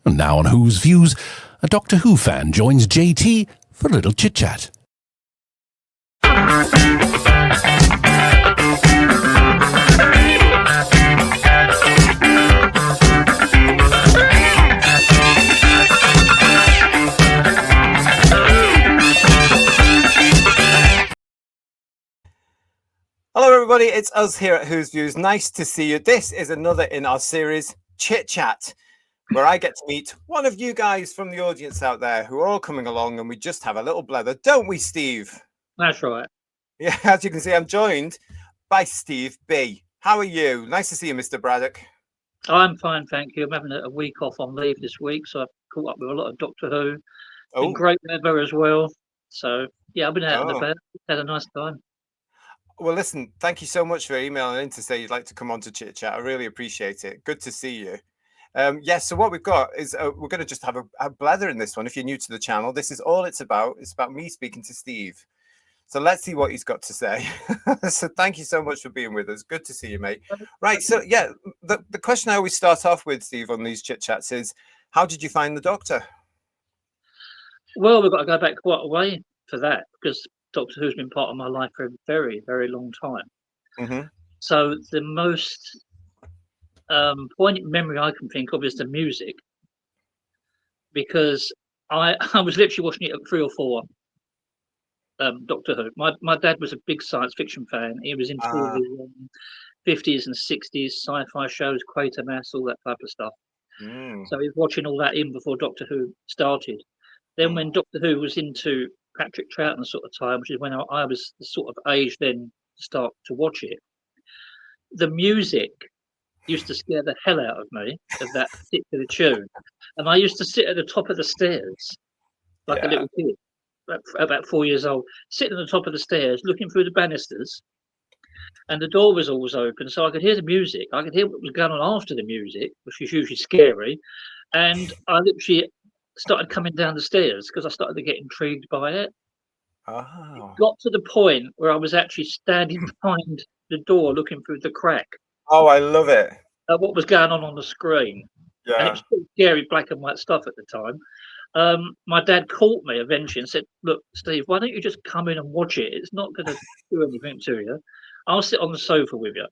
And now on Who's Views, a Doctor Who fan joins JT for a little chit-chat. Hello everybody, it's us here at Who's Views. Nice to see you. This is another in our series, Chit Chat, where I get to meet one of you guys from the audience out there who are all coming along and we just have a little blether, don't we, Steve? That's right. Yeah, as you can see, I'm joined by Steve B. How are you? Nice to see you, Mr. Braddick. I'm fine, thank you. I'm having a week off on leave this week, so I've caught up with a lot of Doctor Who. Been great weather as well. So, yeah, I've been out and about. Had a nice time. Well, listen, thank you so much for emailing in to say you'd like to come on to Chit Chat. I really appreciate it. Good to see you. Yes, so what we've got is we're going to just have a blather in this one. If you're new to the channel, this is all it's about. It's about me speaking to Steve. So let's see what he's got to say. So thank you so much for being with us. Good to see you, mate. Right, so yeah, the question I always start off with, Steve, on these Chit Chats is, how did you find the Doctor? Well, we've got to go back quite a way for that, because Doctor Who's been part of my life for a very, very long time. Mm-hmm. So the most poignant memory I can think of is the music, because I was literally watching it at 3 or 4 Doctor Who. My dad was a big science fiction fan. He was into all the 50s and 60s sci-fi shows, Quatermass, all that type of stuff. So he was watching all that in before Doctor Who started. Then when Doctor Who was into Patrick Troughton sort of time, which is when I was the sort of age then to start to watch it, the music used to scare the hell out of me, of that particular tune. And I used to sit at the top of the stairs like a little kid, about 4 years old, sitting at the top of the stairs looking through the banisters, and the door was always open, so I could hear the music. I could hear what was going on after the music, which was usually scary. And I literally started coming down the stairs because I started to get intrigued by it. It got to the point where I was actually standing behind the door looking through the crack. Oh, I love it. At what was going on the screen. Yeah. And it was pretty scary black and white stuff at the time. My dad caught me eventually and said, "Look, Steve, why don't you just come in and watch it? It's not going to do anything to you. I'll sit on the sofa with you."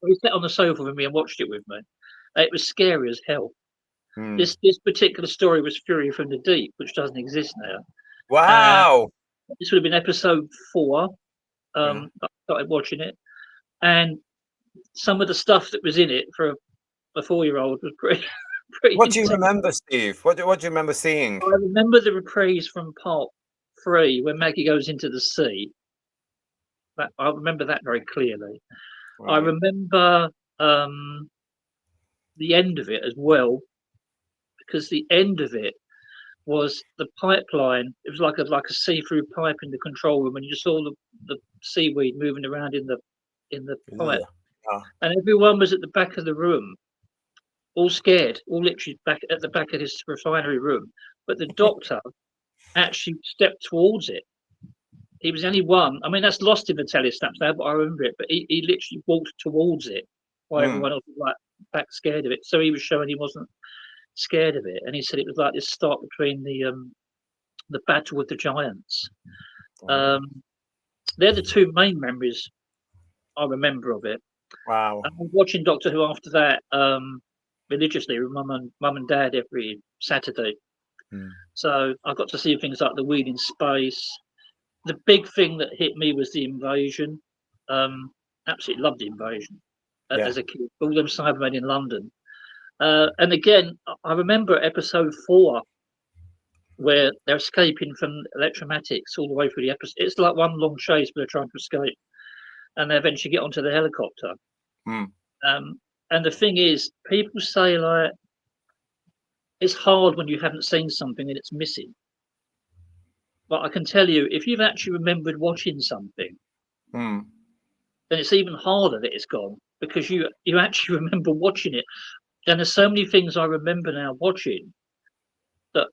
He sat on the sofa with me and watched it with me. It was scary as hell. This particular story was Fury from the Deep, which doesn't exist now. Wow. This would have been episode 4. I started watching it, and some of the stuff that was in it for a 4-year-old was pretty. What do you remember, Steve? What do you remember seeing? I remember the reprise from part 3 when Maggie goes into the sea. I remember that very clearly. Right. I remember the end of it as well, because the end of it was the pipeline. It was like a see-through pipe in the control room, and you saw the seaweed moving around in the pipe, and everyone was at the back of the room, all scared, all literally back at the back of this refinery room. But the Doctor actually stepped towards it. He was only one. I mean, that's lost in the telesnaps now, but I remember it. But he literally walked towards it, while everyone else was like back scared of it. So he was showing he wasn't scared of it, and he said it was like this start between the battle with the giants. They're the 2 main memories I remember of it. Wow. And I was watching Doctor Who after that religiously with mum and dad every Saturday. So I got to see things like the Wheel in Space. The big thing that hit me was the Invasion. Absolutely loved the Invasion as a kid. All them Cybermen in London. And again, I remember episode 4 where they're escaping from electromatics all the way through the episode. It's like one long chase, but they're trying to escape, and they eventually get onto the helicopter. And the thing is, people say like it's hard when you haven't seen something and it's missing. But I can tell you, if you've actually remembered watching something, then it's even harder that it's gone, because you actually remember watching it. And there's so many things I remember now watching that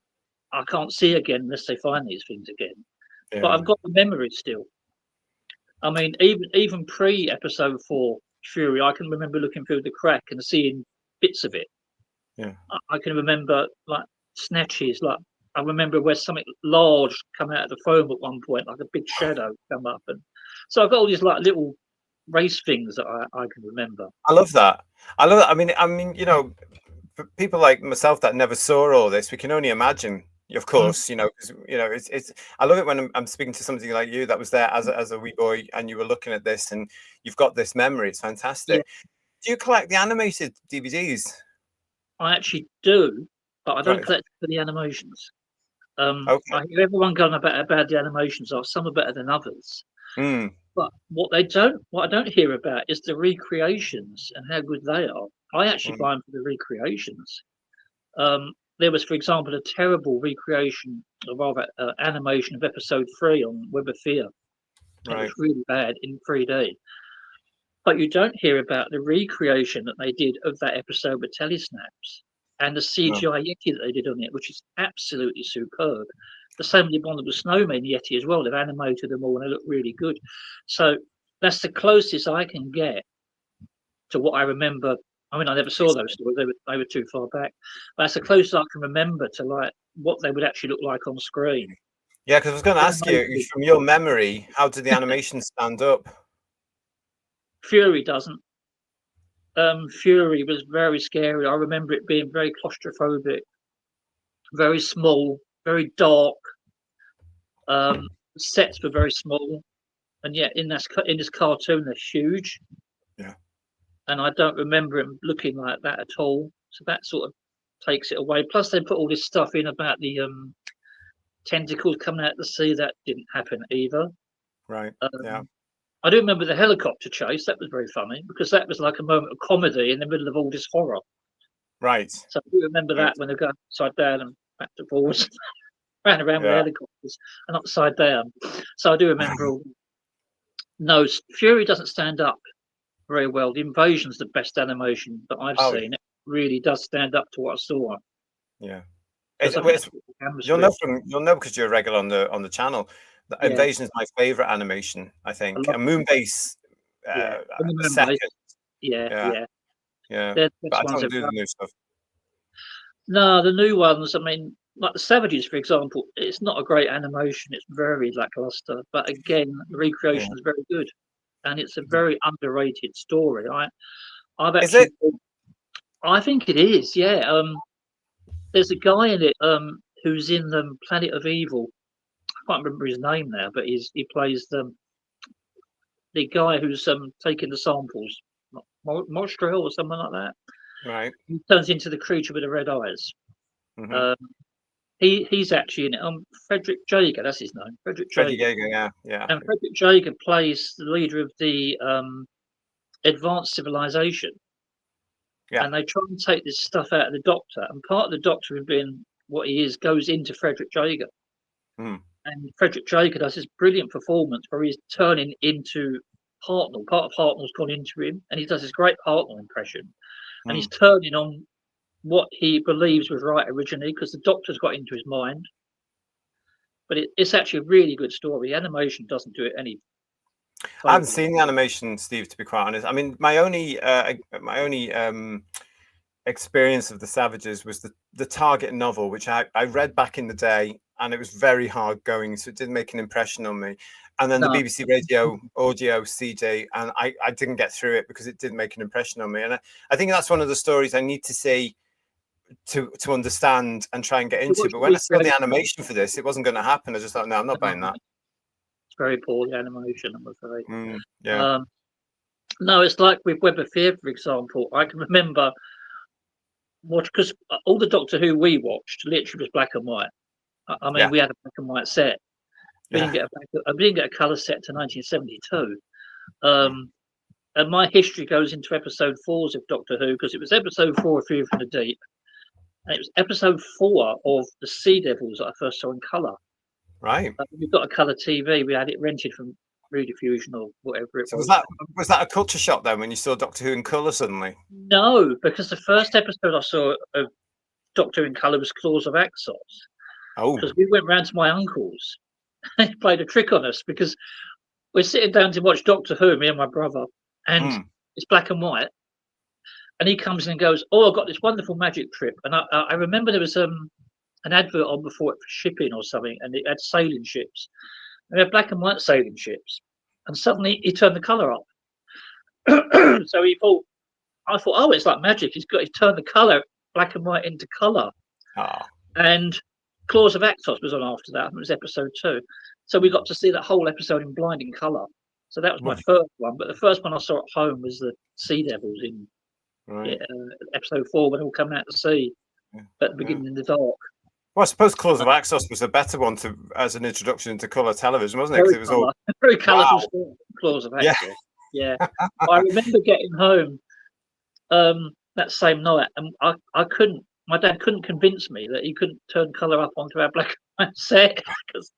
I can't see again unless they find these things again. Yeah. But I've got the memory still. I mean, even pre-episode 4 Fury, I can remember looking through the crack and seeing bits of it. Yeah. I can remember like snatches. Like I remember where something large come out of the foam at one point, like a big shadow come up, and so I've got all these like little race things that I can remember. I love that. I love that. I mean, for people like myself that never saw all this, we can only imagine. Of course, 'cause, it's. I love it when I'm speaking to somebody like you that was there as a wee boy, and you were looking at this, and you've got this memory. It's Yeah, fantastic. Do you collect the animated DVDs? I actually do, but I don't Right. collect for the animations. Okay. I hear everyone going about how bad the animations are. Some are better than others. Mm, But what I don't hear about is the recreations and how good they are. I actually mm, buy them for the recreations. There was, for example, a terrible recreation of our animation of episode 3 on Web of Fear. It was right. really bad in 3D. But you don't hear about the recreation that they did of that episode with Telesnaps and the No. CGI Yeti that they did on it, which is absolutely superb. The same with one of the Snowmen Yeti as well. They've animated them all and they look really good. So that's the closest I can get to what I remember. I mean, I never saw those stories; they were too far back. But that's the closest I can remember to like what they would actually look like on screen. Yeah, because I was going to ask you, Animated. from your memory, how did the animation stand up? Fury doesn't. Fury was very scary. I remember it being very claustrophobic, very small, very dark. Sets were very small, and yet in this cartoon they're huge. Yeah. And I don't remember him looking like that at all. So that sort of takes it away. Plus, they put all this stuff in about the tentacles coming out of the sea. That didn't happen either. Right. Yeah. I do remember the helicopter chase. That was very funny because that was like a moment of comedy in the middle of all this horror. Right. So I do remember Right. that when they go upside down and back to forwards, ran around with Yeah. helicopters and upside down. So I do remember all. No, Fury doesn't stand up very well. The Invasion's the best animation that I've Oh, seen. It really does stand up to what I saw yeah. because I think that's what the canvas You'll for it. know because you're a regular on the channel. The Yeah, Invasion is my favorite animation, I I think. love And Moonbase, yeah. And the a Moon Base, second. yeah, Yeah, yeah. yeah. They're the But best I ones don't they've do the done. new stuff. No, the new ones, I mean, like the Savages, for example, it's not a great animation. It's very lackluster. But again, the Yeah. recreation is very good. And it's a very underrated story. I've Is it? actually I think it is, yeah. There's a guy in it who's in Planet of Evil. I can't remember his name now, but he plays the guy who's taking the samples, Mostrel or something like that. Right. He turns into the creature with the red eyes. Mm-hmm. Um, he's actually in it. Frederick Jaeger, that's his name. Frederick Freddie Jaeger. Yeager, yeah, yeah. And Frederick Jaeger plays the leader of the advanced civilization. Yeah. And they try and take this stuff out of the Doctor. And part of the Doctor, in being what he is, goes into Frederick Jaeger. Mm. And Frederick Jaeger does this brilliant performance where he's turning into Hartnell. Part of Hartnell's gone into him, and he does this great Hartnell impression. And he's Mm. turning on what he believes was right originally because the Doctor's got into his mind. But it's actually a really good story. The animation doesn't do it any I haven't favours. seen the animation, Steve, to be quite honest. I mean, my only experience of the Savages was the Target novel, which I read back in the day, and it was very hard going, so it didn't make an impression on me. And then the No, BBC Radio audio CD, and I didn't get through it because it didn't make an impression on me. And I think that's one of the stories I need to see to understand and try and get it into. was But when I saw the recreation. animation for this, it wasn't going to happen. I just thought, no, I'm not buying that. It's very poor, the animation, I'm afraid. Yeah, Um, no, it's like with Web of Fear, for example. I can remember because all the Doctor Who we watched literally was black and white. I mean, yeah, we had a black and white set. We yeah. didn't get we didn't get a colour set to 1972. And my history goes into episode 4s of Doctor Who because it was episode 4 of Fear from the Deep, and it was episode 4 of the Sea Devils that I first saw in colour. Right. We've got a colour TV. We had it rented from Rediffusion or whatever it So was. was that a culture shock then when you saw Doctor Who in colour suddenly? No, because the first episode I saw of Doctor Who in colour was Claws of Axos. Oh, Because we went round to my uncle's and he played a trick on us because we're sitting down to watch Doctor Who, me and my brother, and it's black and white. And he comes in and goes, "Oh, I've got this wonderful magic trip." And I remember there was an advert on before it for shipping or something, and it had sailing ships. And they had black and white sailing ships. And suddenly he turned the colour up. So I thought, oh, it's like magic. He's turned the colour black and white into colour. Oh. And Claws of Axos was on after that. It was episode 2. So we got to see that whole episode in blinding colour. So that was my first one. But the first one I saw at home was the Sea Devils in episode 4 when they all come out to sea at the beginning in the dark. Well, I suppose Claws of Axos was a better one as an introduction into colour television, wasn't it? Because it was all very colourful story, Claws of Axos. Yeah. I remember getting home that same night, and I couldn't. My dad couldn't convince me that he couldn't turn colour up onto our black and white set because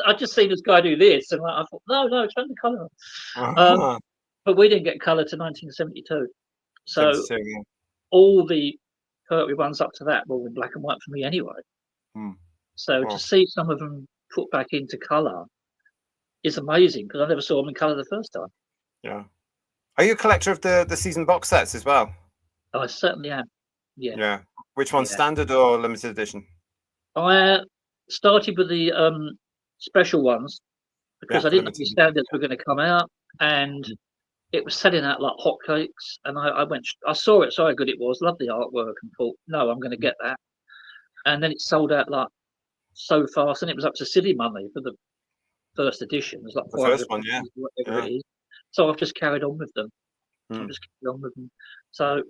I just seen this guy do this, and I thought, no, turn the colour up. But we didn't get colour to 1972, so all the Pertwee ones up to that were in black and white for me anyway. So to see some of them put back into colour is amazing because I never saw them in colour the first time. Yeah. Are you a collector of the season box sets as well? I certainly am. Yeah. Yeah. Which one, standard or limited edition? I started with the special ones because I didn't know the standards were going to come out, and it was selling out like hotcakes. And I saw it, saw how good it was, loved the artwork, and thought, no, I'm going to get that. And then it sold out like so fast, and it was up to silly money for the first edition. It was like the first one, whatever it is. So I've just carried on with them. So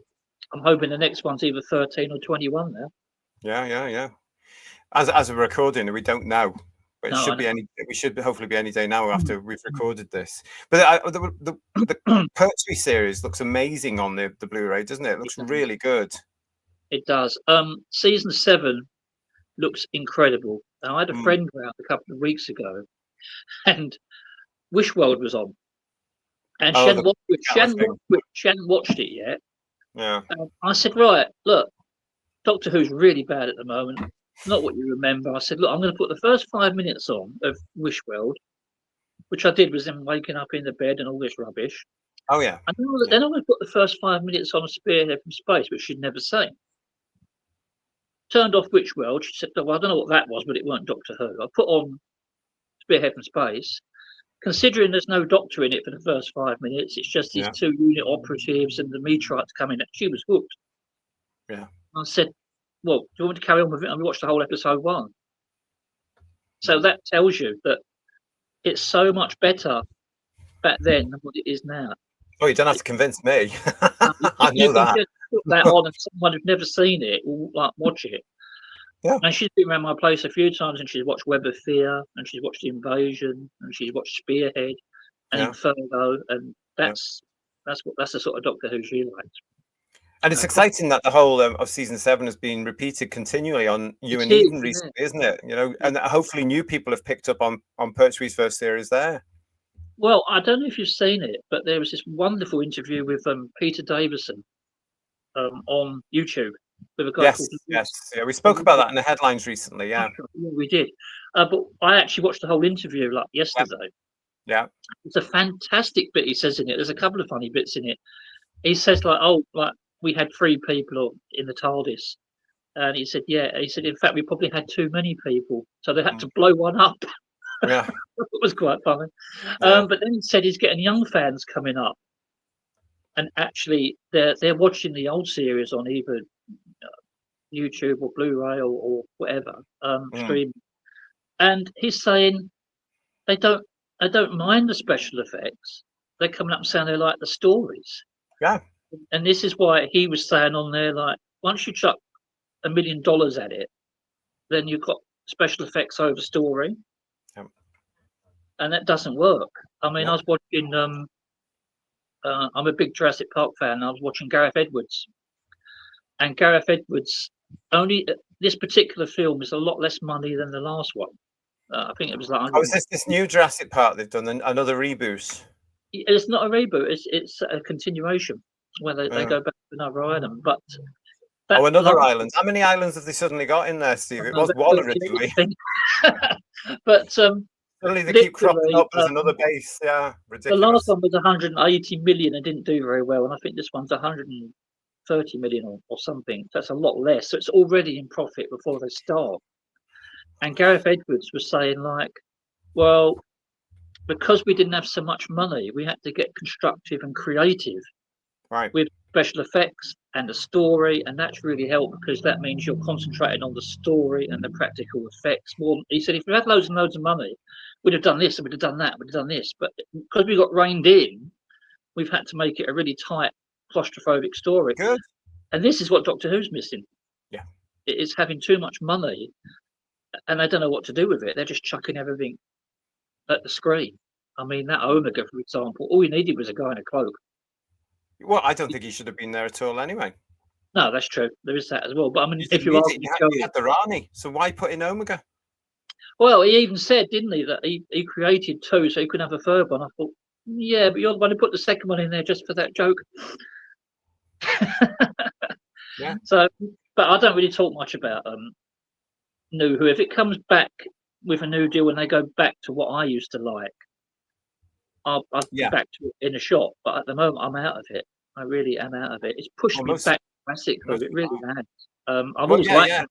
I'm hoping the next one's either 13 or 21 now. Yeah. As a recording, we don't know, but it should hopefully be any day now after we've recorded this. But the Pertwee series looks amazing on the Blu-ray, doesn't it? It looks really good. It does. Season 7 looks incredible. And I had a friend around a couple of weeks ago, and Wishworld was on. And she hadn't watched it yet. Yeah. And I said, right, look, Doctor Who's really bad at the moment. Not what you remember. I said, look, I'm going to put the first 5 minutes on of Wishworld, which I did was them waking up in the bed and all this rubbish. Oh, yeah. And then I'm going to put the first 5 minutes on Spearhead from Space, which she'd never seen. Turned off Wishworld. She said, well, I don't know what that was, but it weren't Doctor Who. I put on Spearhead from Space. Considering there's no Doctor in it for the first 5 minutes, it's just these 2 unit operatives and the meteorites coming. She was hooked. Yeah. I said, well, do you want me to carry on with it? And we watched the whole episode 1. So that tells you that it's so much better back then than what it is now. Oh, you don't have to convince me. I know that. Just put that on, and someone who's never seen it will watch it. Yeah. And she's been around my place a few times, and she's watched Web of Fear, and she's watched The Invasion, and she's watched Spearhead and Inferno, and that's the sort of Doctor Who she likes. And it's exciting that the whole of season 7 has been repeated continually on You and Eden recently, isn't it? You know, and hopefully new people have picked up on Pertwee's first series there. Well, I don't know if you've seen it, but there was this wonderful interview with Peter Davison on YouTube. With a guy called yeah, we spoke about that in the headlines recently. Yeah, we did. But I actually watched the whole interview like yesterday. Yeah, it's a fantastic bit he says in it. There's a couple of funny bits in it. He says like we had 3 people in the TARDIS, and he said in fact we probably had too many people, so they had to blow one up. Yeah, it was quite funny. But then he said he's getting young fans coming up, and actually they're watching the old series on either YouTube or Blu-ray or whatever streaming, and he's saying they don't mind the special effects. They're coming up saying they like the stories. Yeah, and this is why he was saying on there, like, once you chuck $1 million at it, then you've got special effects over story, and that doesn't work. I mean, I was watching. I'm a big Jurassic Park fan. And I was watching Gareth Edwards, and Gareth Edwards only this particular film is a lot less money than the last one. I think it was like. Oh, is this new Jurassic Park they've done another reboot? It's not a reboot. It's a continuation where they go back to another island. But another island. How many islands have they suddenly got in there, Steve? It was one originally. But suddenly they keep cropping up as another base. Yeah, ridiculous. The last one was 180 million and didn't do very well, and I think this one's 100 30 million or something. That's a lot less. So it's already in profit before they start. And Gareth Edwards was saying, like, well, because we didn't have so much money, we had to get constructive and creative with special effects and the story, and that's really helped because that means you're concentrating on the story and the practical effects more. He said, if we had loads and loads of money, we'd have done this and we'd have done that, we'd have done this. But because we got reined in, we've had to make it a really tight, claustrophobic story. Good. And this is what Doctor Who's missing. Yeah. It's having too much money and they don't know what to do with it. They're just chucking everything at the screen. I mean, that Omega, for example, all you needed was a guy in a cloak. Well, I don't think he should have been there at all anyway. No, that's true. There is that as well. But I mean, if you had the Rani, so why put in Omega? Well, he even said, didn't he, that he created two so he could have a third one. I thought, yeah, but you're the one who put the second one in there just for that joke. Yeah. So, but I don't really talk much about New Who. If it comes back with a new deal and they go back to what I used to like, I'll be back to it in a shot. But at the moment, I'm out of it. I really am out of it. It's pushed me back to classic Who. It really has. I've always liked it,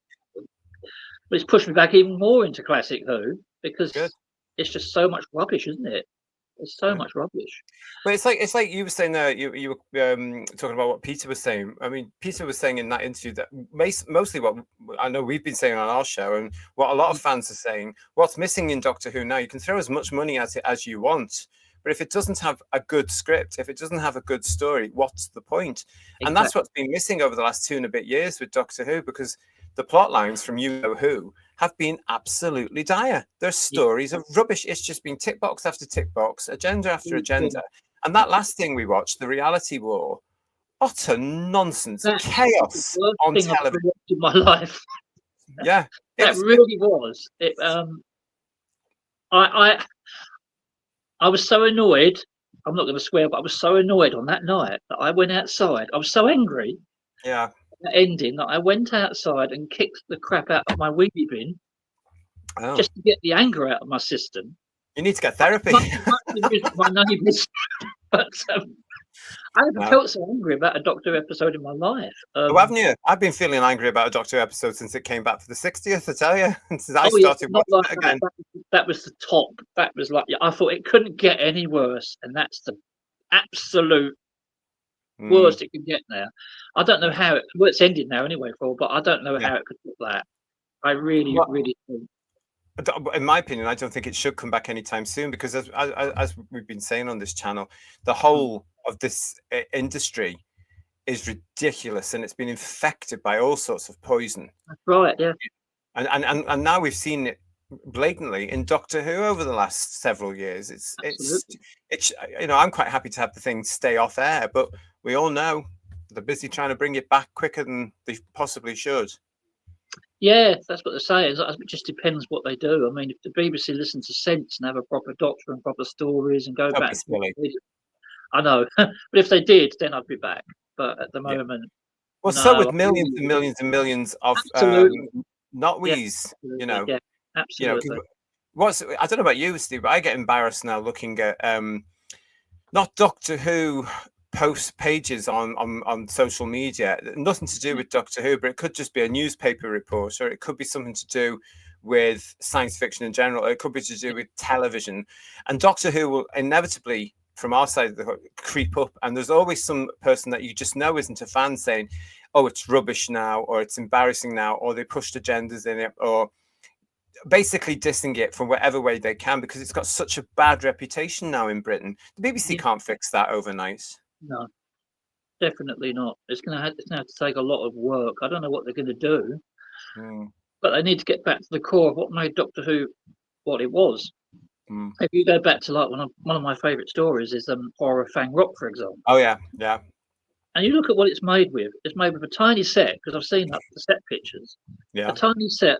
but it's pushed me back even more into classic Who because it's just so much rubbish, isn't it? It's so much rubbish. But it's like you were saying there. You were talking about what Peter was saying. I mean, Peter was saying in that interview that mostly what I know we've been saying on our show, and what a lot of fans are saying. What's missing in Doctor Who now? You can throw as much money at it as you want, but if it doesn't have a good script, if it doesn't have a good story, what's the point? Exactly. And that's what's been missing over the last 2 and a bit years with Doctor Who, because the plot lines from You Know Who have been absolutely dire. Their stories are rubbish. It's just been tick box after tick box, agenda after agenda. And that last thing we watched, The Reality War, utter nonsense, chaos on television. In my life. Yeah. That really was. I was so annoyed. I'm not going to swear, but I was so annoyed on that night that I went outside. I was so angry. Yeah. That ending that I went outside and kicked the crap out of my wheelie bin just to get the anger out of my system. You need to get therapy. My neighbours, but I haven't felt so angry about a Doctor episode in my life. Haven't you? I've been feeling angry about a Doctor episode since it came back for the 60th. I tell you, since I started watching it again. That was the top. That was like I thought it couldn't get any worse, and that's the absolute worst it can get now. I don't know how it's ended now anyway, but I don't know how it could look that. I really think. In my opinion, I don't think it should come back anytime soon, because as we've been saying on this channel, the whole of this industry is ridiculous, and it's been infected by all sorts of poison. That's right, yeah. And now we've seen it blatantly in Doctor Who over the last several years. It's I'm quite happy to have the thing stay off air, but we all know they're busy trying to bring it back quicker than they possibly should. Yeah, that's what they're saying. It just depends what they do. I mean, if the BBC listen to sense and have a proper Doctor and proper stories and go back, I know, but if they did, then I'd be back. But at the moment, well, no, so with millions and millions and millions of not-wees, yeah, absolutely. I don't know about you, Steve, but I get embarrassed now looking at not Doctor Who post pages on social media, nothing to do with Doctor Who, but it could just be a newspaper report, or it could be something to do with science fiction in general, or it could be to do with television, and Doctor Who will inevitably, from our side of the hook, creep up, and there's always some person that you just know isn't a fan saying, oh, it's rubbish now, or it's embarrassing now, or they pushed agendas in it, or basically dissing it from whatever way they can, because it's got such a bad reputation now in Britain. The BBC can't fix that overnight. No, definitely not. It's going to have to take a lot of work. I don't know what they're going to do, but they need to get back to the core of what made Doctor Who what it was. If you go back to like one of my favourite stories is Horror of Fang Rock, for example. Oh yeah. And you look at what it's made with. It's made with a tiny set, because I've seen the set pictures. Yeah. A tiny set,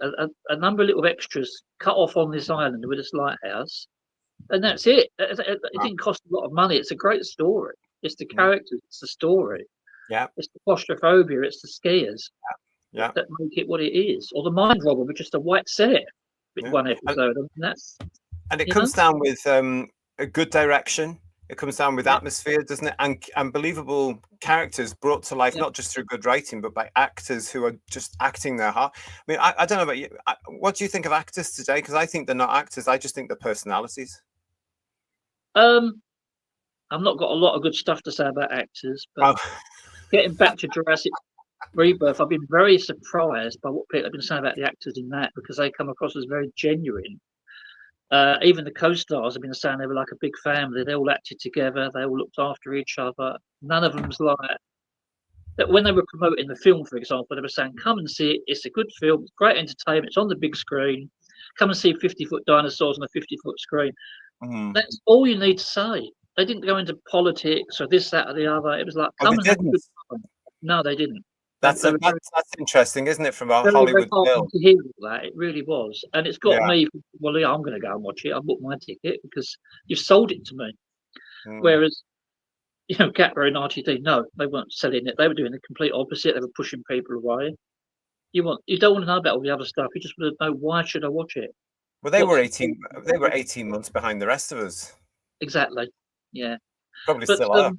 a number of little extras cut off on this island with this lighthouse, and that's it. It didn't cost a lot of money. It's a great story. It's the characters, it's the story. Yeah. It's the claustrophobia, it's the skiers. Yeah. That make it what it is. Or the Mind Robber with just a white set with one episode. And it comes down with a good direction, It comes down with atmosphere, doesn't it? And unbelievable characters brought to life, not just through good writing, but by actors who are just acting their heart. I mean, I don't know about you. What do you think of actors today? Because I think they're not actors. I just think they're personalities. I've not got a lot of good stuff to say about actors, but getting back to Jurassic Rebirth, I've been very surprised by what people have been saying about the actors in that, because they come across as very genuine. Even the co-stars have been saying they were like a big family. They all acted together. They all looked after each other. None of them's like that. When they were promoting the film, for example, they were saying, "Come and see it. It's a good film. It's great entertainment. It's on the big screen. Come and see 50-foot dinosaurs on a 50-foot screen." That's all you need to say. They didn't go into politics or this, that, or the other. It was like, come and have a good time. No, they didn't. That's interesting, isn't it, from a Hollywood film? To hear that, it really was, and it's got me. Well, yeah, I'm going to go and watch it. I bought my ticket because you've sold it to me. Whereas, Gatber and RTD, no, they weren't selling it. They were doing the complete opposite. They were pushing people away. You don't want to know about all the other stuff. You just want to know, why should I watch it? Well, they were 18 months behind the rest of us. Exactly. Yeah. Probably still are.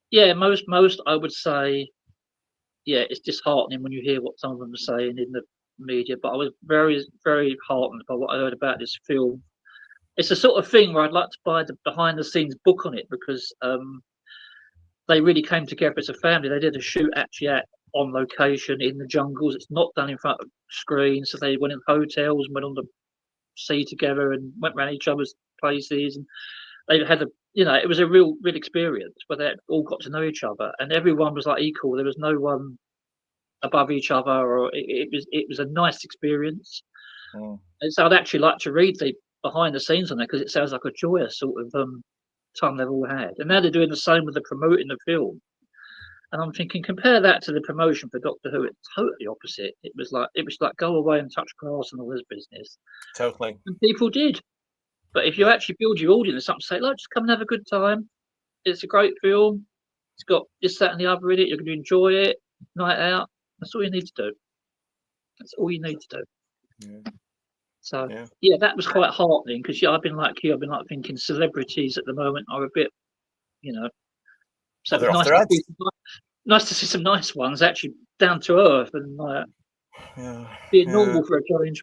Yeah, most I would say. Yeah, it's disheartening when you hear what some of them are saying in the media. But I was very, very heartened by what I heard about this film. It's the sort of thing where I'd like to buy the behind-the-scenes book on it, because they really came together as a family. They did a shoot actually on location in the jungles. It's not done in front of screens. So they went in hotels and went on the sea together and went around each other's places. And they had it was a real experience where they all got to know each other, and everyone was like equal. There was no one above each other, or it was a nice experience. And so I'd actually like to read the behind the scenes on that, because it sounds like a joyous sort of time they've all had. And now they're doing the same with the promoting the film. And I'm thinking, compare that to the promotion for Doctor Who. It's totally opposite. It was like go away and touch grass and all this business. Totally. And people did. But if you actually build your audience something, say, look, just come and have a good time. It's a great film. It's got this, that, and the other in it. You're going to enjoy it. Night out. That's all you need to do. That's all you need to do. Yeah. So that was quite heartening, because I've been like you. I've been like thinking celebrities at the moment are a bit, So they're nice to see some nice ones actually down to earth and being normal for a change.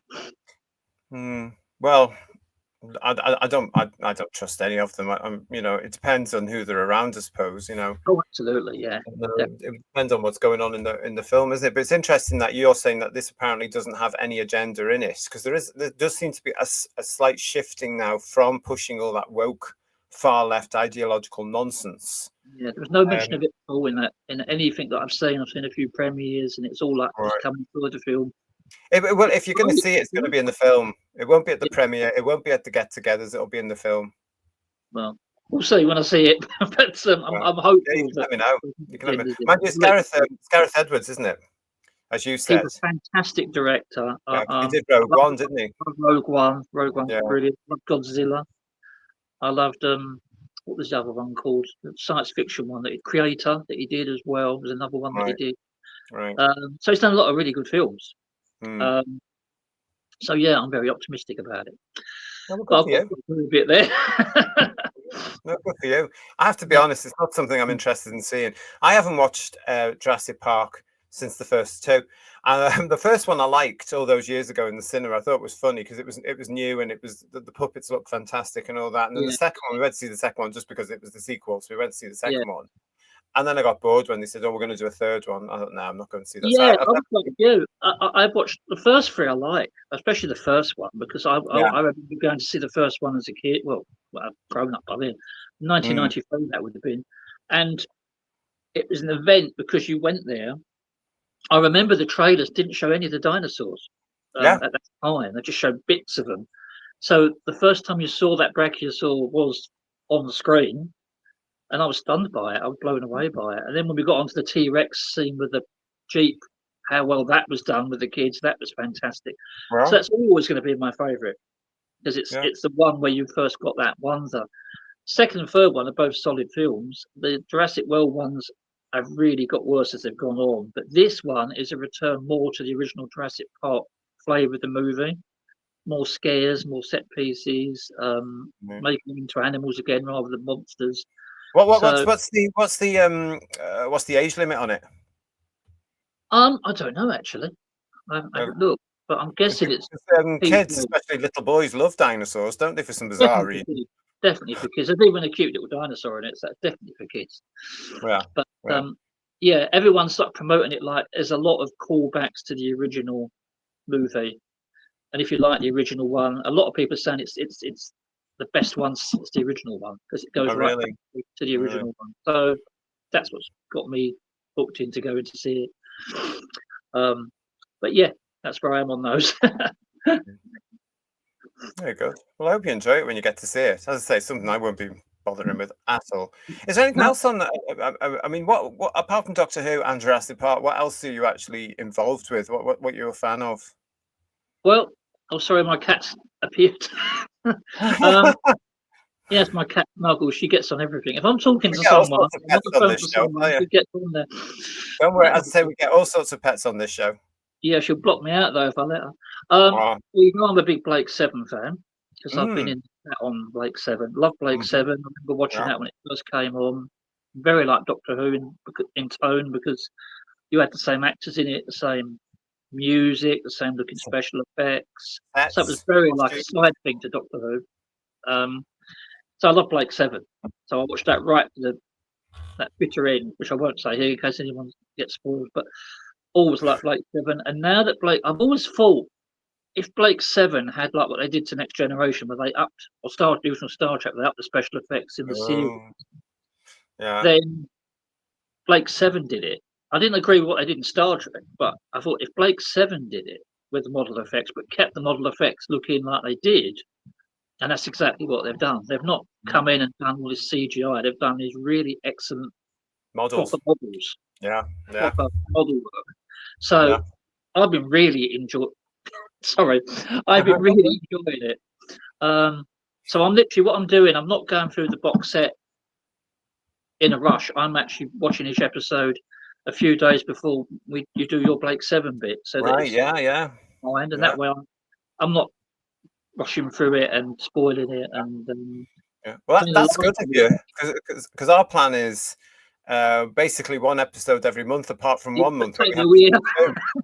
Well, I don't trust any of them. It depends on who they're around, I suppose. Oh, absolutely, yeah. It depends on what's going on in the film, isn't it? But it's interesting that you're saying that this apparently doesn't have any agenda in it, because there does seem to be a slight shifting now from pushing all that woke, far left ideological nonsense. Yeah, there was no mention of it at all in anything that I've seen. I've seen a few premieres, and it's all like just coming through the film. Well, if you're going to see it, it's going to be in the film. It won't be at the premiere. It won't be at the get-togethers. It'll be in the film. Well, we'll see when I see it. But I'm hopeful. Yeah, you can let me know. You can let me know. It's Gareth Edwards, isn't it? As you said. He's a fantastic director. He did Rogue One, didn't he? Rogue One, brilliant. I loved Godzilla. I loved what was the other one called? The science fiction one, Creator, that he did as well. Was another one that he did. Right. So he's done a lot of really good films. So yeah, I'm very optimistic about it. Well, good for you. A bit there. No, good for you. I have to be honest, it's not something I'm interested in seeing. I haven't watched Jurassic Park since the first two. The first one I liked all those years ago in the cinema. I thought it was funny because it was new, and it was the puppets looked fantastic and all that. And then the second one, we went to see the second one just because it was the sequel, so we went to see the second one. And then I got bored when they said, "Oh, we're going to do a third one." I thought, "No, I'm not going to see that." Yeah, I was like you. I watched the first three. I like, especially the first one, because I remember going to see the first one as a kid. Well, I've grown up by then. 1993 that would have been, and it was an event because you went there. I remember the trailers didn't show any of the dinosaurs at that time. They just showed bits of them. So the first time you saw that brachiosaur was on the screen. And I was stunned by it. I was blown away by it. And then when we got onto the T-Rex scene with the Jeep, how well that was done with the kids, that was fantastic. Well, so that's always going to be my favourite, because it's the one where you first got that wonder. Second and third one are both solid films. The Jurassic World ones have really got worse as they've gone on. But this one is a return more to the original Jurassic Park flavour of the movie. more scares, more set pieces, making them into animals again rather than monsters. What's the age limit on it? I don't know actually. I haven't looked, but I'm guessing it's kids, especially little boys, love dinosaurs, don't they? For some bizarre reason. Definitely for kids. There's even a cute little dinosaur in it, so that's definitely for kids. Yeah. But yeah, everyone's like promoting it like there's a lot of callbacks to the original movie. And if you like the original one, a lot of people are saying it's the best one since the original one because it goes right back to the original one. So that's what's got me booked in to go in to see it. But yeah, that's where I am on those. Very good. Well, I hope you enjoy it when you get to see it. As I say, something I won't be bothering with at all. Is there anything else on that? I mean, what apart from Doctor Who and Jurassic Park, what else are you actually involved with? What you're a fan of? Well, oh, sorry, my cat's appeared. Yes, my cat Snuggles. She gets on everything. If I'm talking to someone, she gets on there. Don't worry. As I say, we get all sorts of pets on this show. Yeah, she'll block me out though if I let her. Well, you know, I'm a big Blake 7 fan because I've been in that on Blake 7. Love Blake 7. I remember watching that when it first came on. Very like Doctor Who in tone because you had the same actors in it, the same music, the same looking special effects. So it was very like a side thing to Doctor Who. So I love Blake 7. So I watched that right to that bitter end, which I won't say here in case anyone gets spoiled, but always like Blake 7. And now that I've always thought if Blake 7 had like what they did to Next Generation, where they upped, or Star Trek, they upped the special effects in the series. Yeah. Then Blake 7 did it. I didn't agree with what they did in Star Trek, but I thought if Blake 7 did it with the model effects, but kept the model effects looking like they did, and that's exactly what they've done. They've not come in and done all this CGI. They've done these really excellent proper models. Yeah. Proper model work. So I've been really enjoying. Sorry, I've been really enjoying it. So I'm literally what I'm doing. I'm not going through the box set in a rush. I'm actually watching each episode a few days before you do your Blake 7 bit. So that that way I'm not rushing through it and spoiling it. And well, that's good of you because our plan is basically one episode every month, apart from 1 month.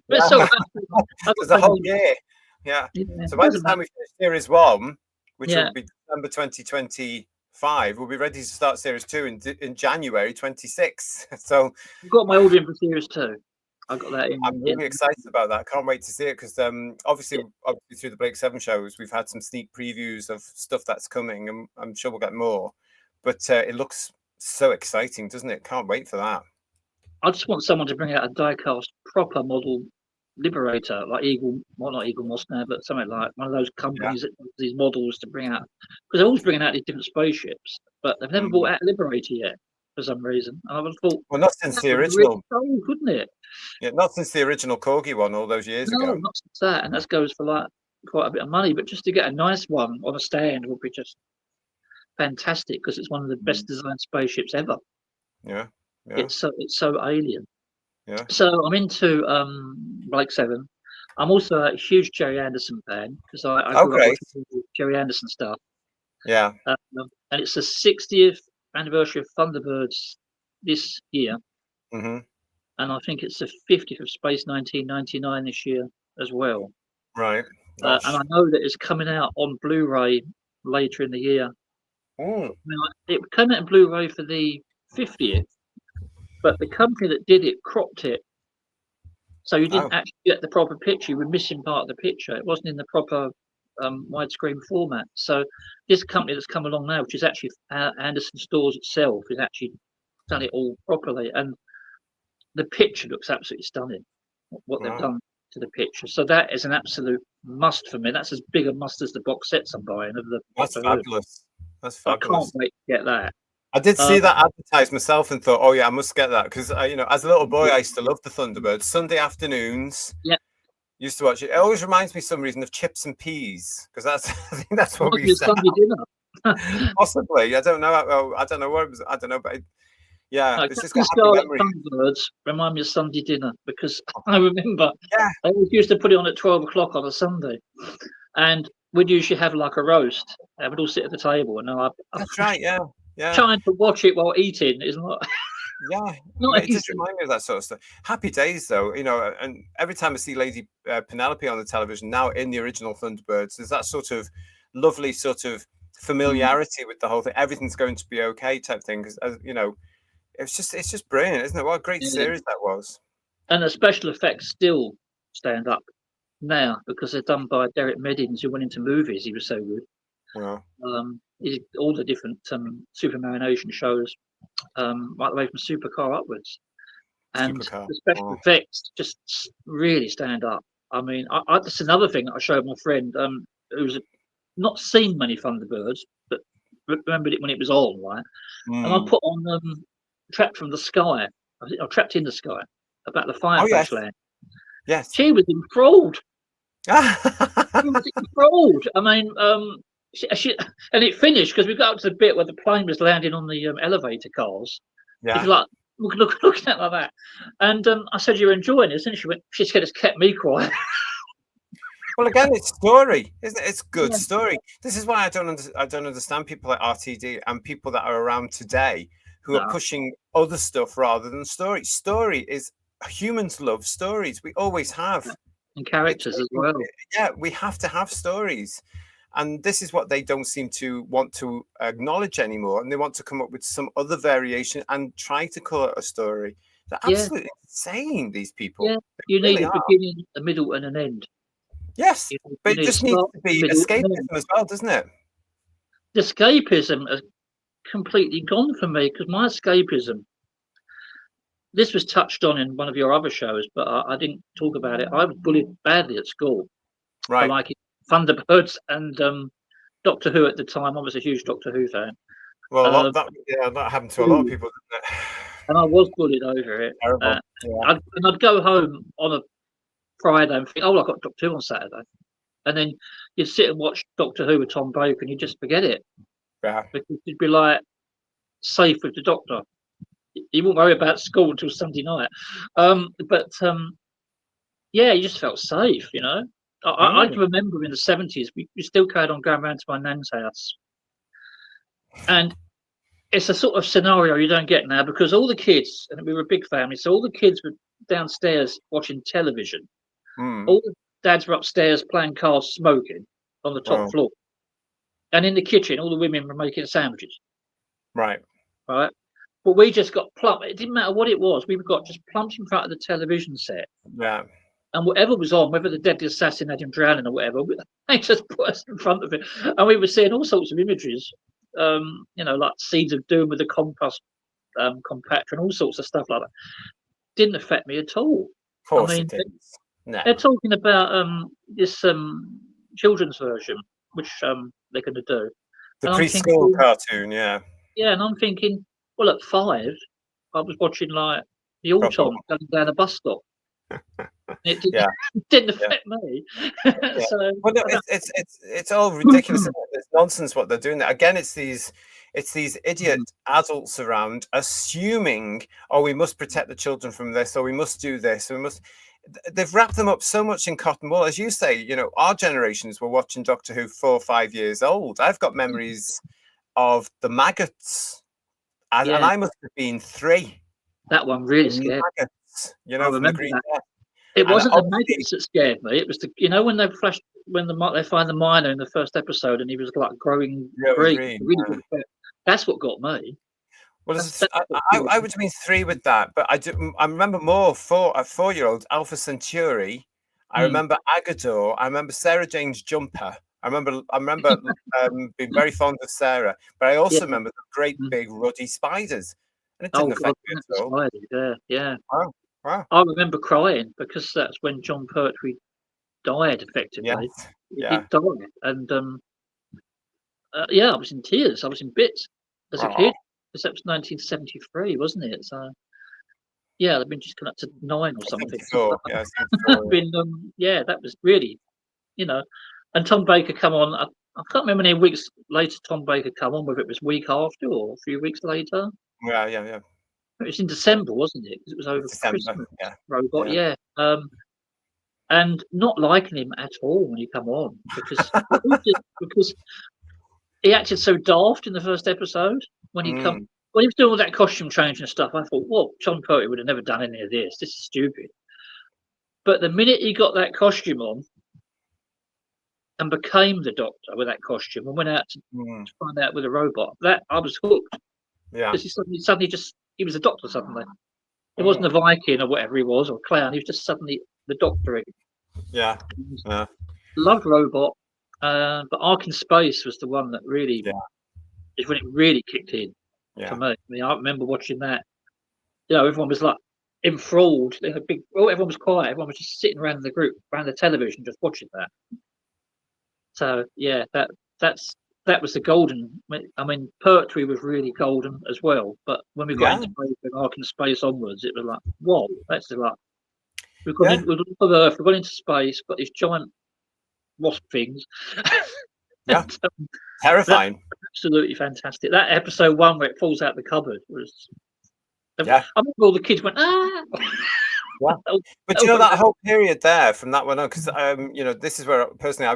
There's a whole year. Yeah. So by the time we finish series 1, which will be December 2025, we'll be ready to start series 2 in January 26. So you've got my audience for series 2. I got that in. I'm really excited about that. Can't wait to see it because obviously through the Blake 7 shows, we've had some sneak previews of stuff that's coming, and I'm sure we'll get more. But it looks so exciting, doesn't it? Can't wait for that. I just want someone to bring out a die-cast proper model Liberator, like not Eagle Moss now, but something like one of those companies that does these models to bring out, because they're always bringing out these different spaceships, but they've never brought out a Liberator yet for some reason. And I would have thought, well, not since the original, really couldn't it? Yeah, not since the original Corgi one all those years ago. No, not since that, and that goes for like quite a bit of money. But just to get a nice one on a stand would be just fantastic because it's one of the best designed spaceships ever. Yeah. It's so alien. Yeah. So I'm into Blake 7. I'm also a huge Jerry Anderson fan because I grew up watching Jerry Anderson stuff. Yeah. And it's the 60th anniversary of Thunderbirds this year. Mm-hmm. And I think it's the 50th of Space 1999 this year as well. Right. And I know that it's coming out on Blu-ray later in the year. It came out in Blu-ray for the 50th, but the company that did it cropped it. So you didn't actually get the proper picture. You were missing part of the picture. It wasn't in the proper widescreen format. So this company that's come along now, which is actually Anderson Stores itself, has actually done it all properly. And the picture looks absolutely stunning, what they've done to the picture. So that is an absolute must for me. That's as big a must as the box sets I'm buying. That's fabulous. That's fabulous. I can't wait to get that. I did see that advertised myself and thought, oh yeah, I must get that because as a little boy, I used to love the Thunderbirds. Sunday afternoons, used to watch it. It always reminds me, for some reason, of Chips and Peas because I think that's what we used to Sunday dinner. Possibly, I don't know. I don't know what it was. I don't know, but it's just got Thunderbirds remind me of Sunday dinner because I remember they always used to put it on at 12 o'clock on a Sunday. and we'd usually have like a roast. And we'd all sit at the table, and That's right. Yeah. Yeah. trying to watch it while eating is not Yeah, not it does easy. remind me of that sort of stuff. Happy days, though, and every time I see Lady Penelope on the television now in the original Thunderbirds, there's that sort of lovely sort of familiarity with the whole thing. Everything's going to be okay type thing. Because it's just brilliant, isn't it? What a great Yeah. series that was. And the special effects still stand up now because they're done by Derek Meddings, who went into movies. He was so good. Wow. All the different Superman animation shows, right away from Supercar upwards, and Supercar. the special effects just really stand up. I mean, that's another thing that I showed my friend who's not seen many Thunderbirds, but remembered it when it was on, right? And I put on Trapped from the Sky, or Trapped in the Sky, about the Fireflash land. Yes. She was enthralled. She was enthralled. I mean, she and it finished because we got up to the bit where the plane was landing on the elevator cars. Yeah. If you like, looking at it like that. And I said, "You're enjoying this," and she went, "She said it's kept me quiet." Well, again, it's story, isn't it? It's good story. This is why I don't understand people like RTD and people that are around today who are pushing other stuff rather than story. Story is humans love stories. We always have. And characters as well. Yeah, we have to have stories. And this is what they don't seem to want to acknowledge anymore. And they want to come up with some other variation and try to call it a story. They're absolutely insane, these people. Yeah, you need a beginning, a middle, and an end. Yes, but it just needs to be escapism as well, doesn't it? The escapism has completely gone for me because my escapism, this was touched on in one of your other shows, but I didn't talk about it. I was bullied badly at school. Right. For liking Thunderbirds and Doctor Who at the time. I was a huge Doctor Who fan. Well, that happened to a lot of people, didn't it? And I was bullied over it. I'd go home on a Friday and think, "Oh, I got Doctor Who on Saturday," and then you'd sit and watch Doctor Who with Tom Baker, and you just forget it. Yeah. Because you'd be like safe with the Doctor. You wouldn't worry about school until Sunday night. Yeah, you just felt safe, you know. I can remember in the 70s, we still carried on going around to my nan's house. And it's a sort of scenario you don't get now because all the kids, and we were a big family, so all the kids were downstairs watching television. All the dads were upstairs playing cards, smoking on the top floor. And in the kitchen, all the women were making sandwiches. Right. Right. But we just got plumped. It didn't matter what it was. We got just plumped in front of the television set. Yeah. And whatever was on, whether the deadly assassin had him drowning or whatever, they just put us in front of it. And we were seeing all sorts of images, like Seeds of Doom with the compass compactor and all sorts of stuff like that. Didn't affect me at all. Of course it didn't. No. They're talking about this children's version, which they're going to do. The preschool cartoon, yeah. Yeah, and I'm thinking, well, at 5, I was watching like the Auton going down a bus stop. It didn't affect me. So, well, no, it's all ridiculous. It's nonsense what they're doing there. Again, it's these idiot adults around assuming, we must protect the children from this, or we must do this, or we must. They've wrapped them up so much in cotton wool, as you say. Our generations were watching Doctor Who 4 or 5 years old. I've got memories of the maggots, and I must have been 3. That one really scared me. I remember that. It wasn't the maggots that scared me. It was when they flashed, they find the miner in the first episode, and he was like growing green. Really that's what got me. Well, I would have been 3 with that, but I remember more a 4-year-old Alpha Centauri. I remember Agador. I remember Sarah Jane's jumper. I remember being very fond of Sarah, but I also remember the great big ruddy spiders, and it didn't affect me at all. Yeah. Wow. I remember crying because that's when John Pertwee died, effectively. He did die, and I was in tears. I was in bits as a kid. Because that was 1973, wasn't it? So, I've been just coming up to 9 or something. 74, that was really, And Tom Baker come on. I can't remember how many weeks later Tom Baker come on, whether it was week after or a few weeks later. Yeah. It was in December, wasn't it? Because it was over Christmas. Yeah. Robot, and not liking him at all when he come on because because he acted so daft in the first episode when he come. When he was doing all that costume change and stuff, I thought, well, John Pertwee would have never done any of this. This is stupid. But the minute he got that costume on and became the Doctor with that costume and went out to find out with a robot, that I was hooked. Yeah. Because he suddenly he was a Doctor suddenly. It wasn't a Viking or whatever he was, or a clown. He was just suddenly the Doctor again. Yeah. Yeah. Loved Robot, but Ark in Space was the one that really is when it really kicked in for me. I mean, I remember watching that. You know, everyone was like enthralled. They had everyone was quiet. Everyone was just sitting around the group, around the television, just watching that. So yeah, that was the golden. I mean, Pertwee was really golden as well. But when we got into Ark in Space onwards, it was like, whoa, that's like we've gone in, we've gone off Earth, we've gone into space, got these giant wasp things. Yeah, terrifying. Absolutely fantastic. That episode 1 where it falls out the cupboard was. I remember all the kids went Yeah. But you know that whole period there from that one on, because you know, this is where personally I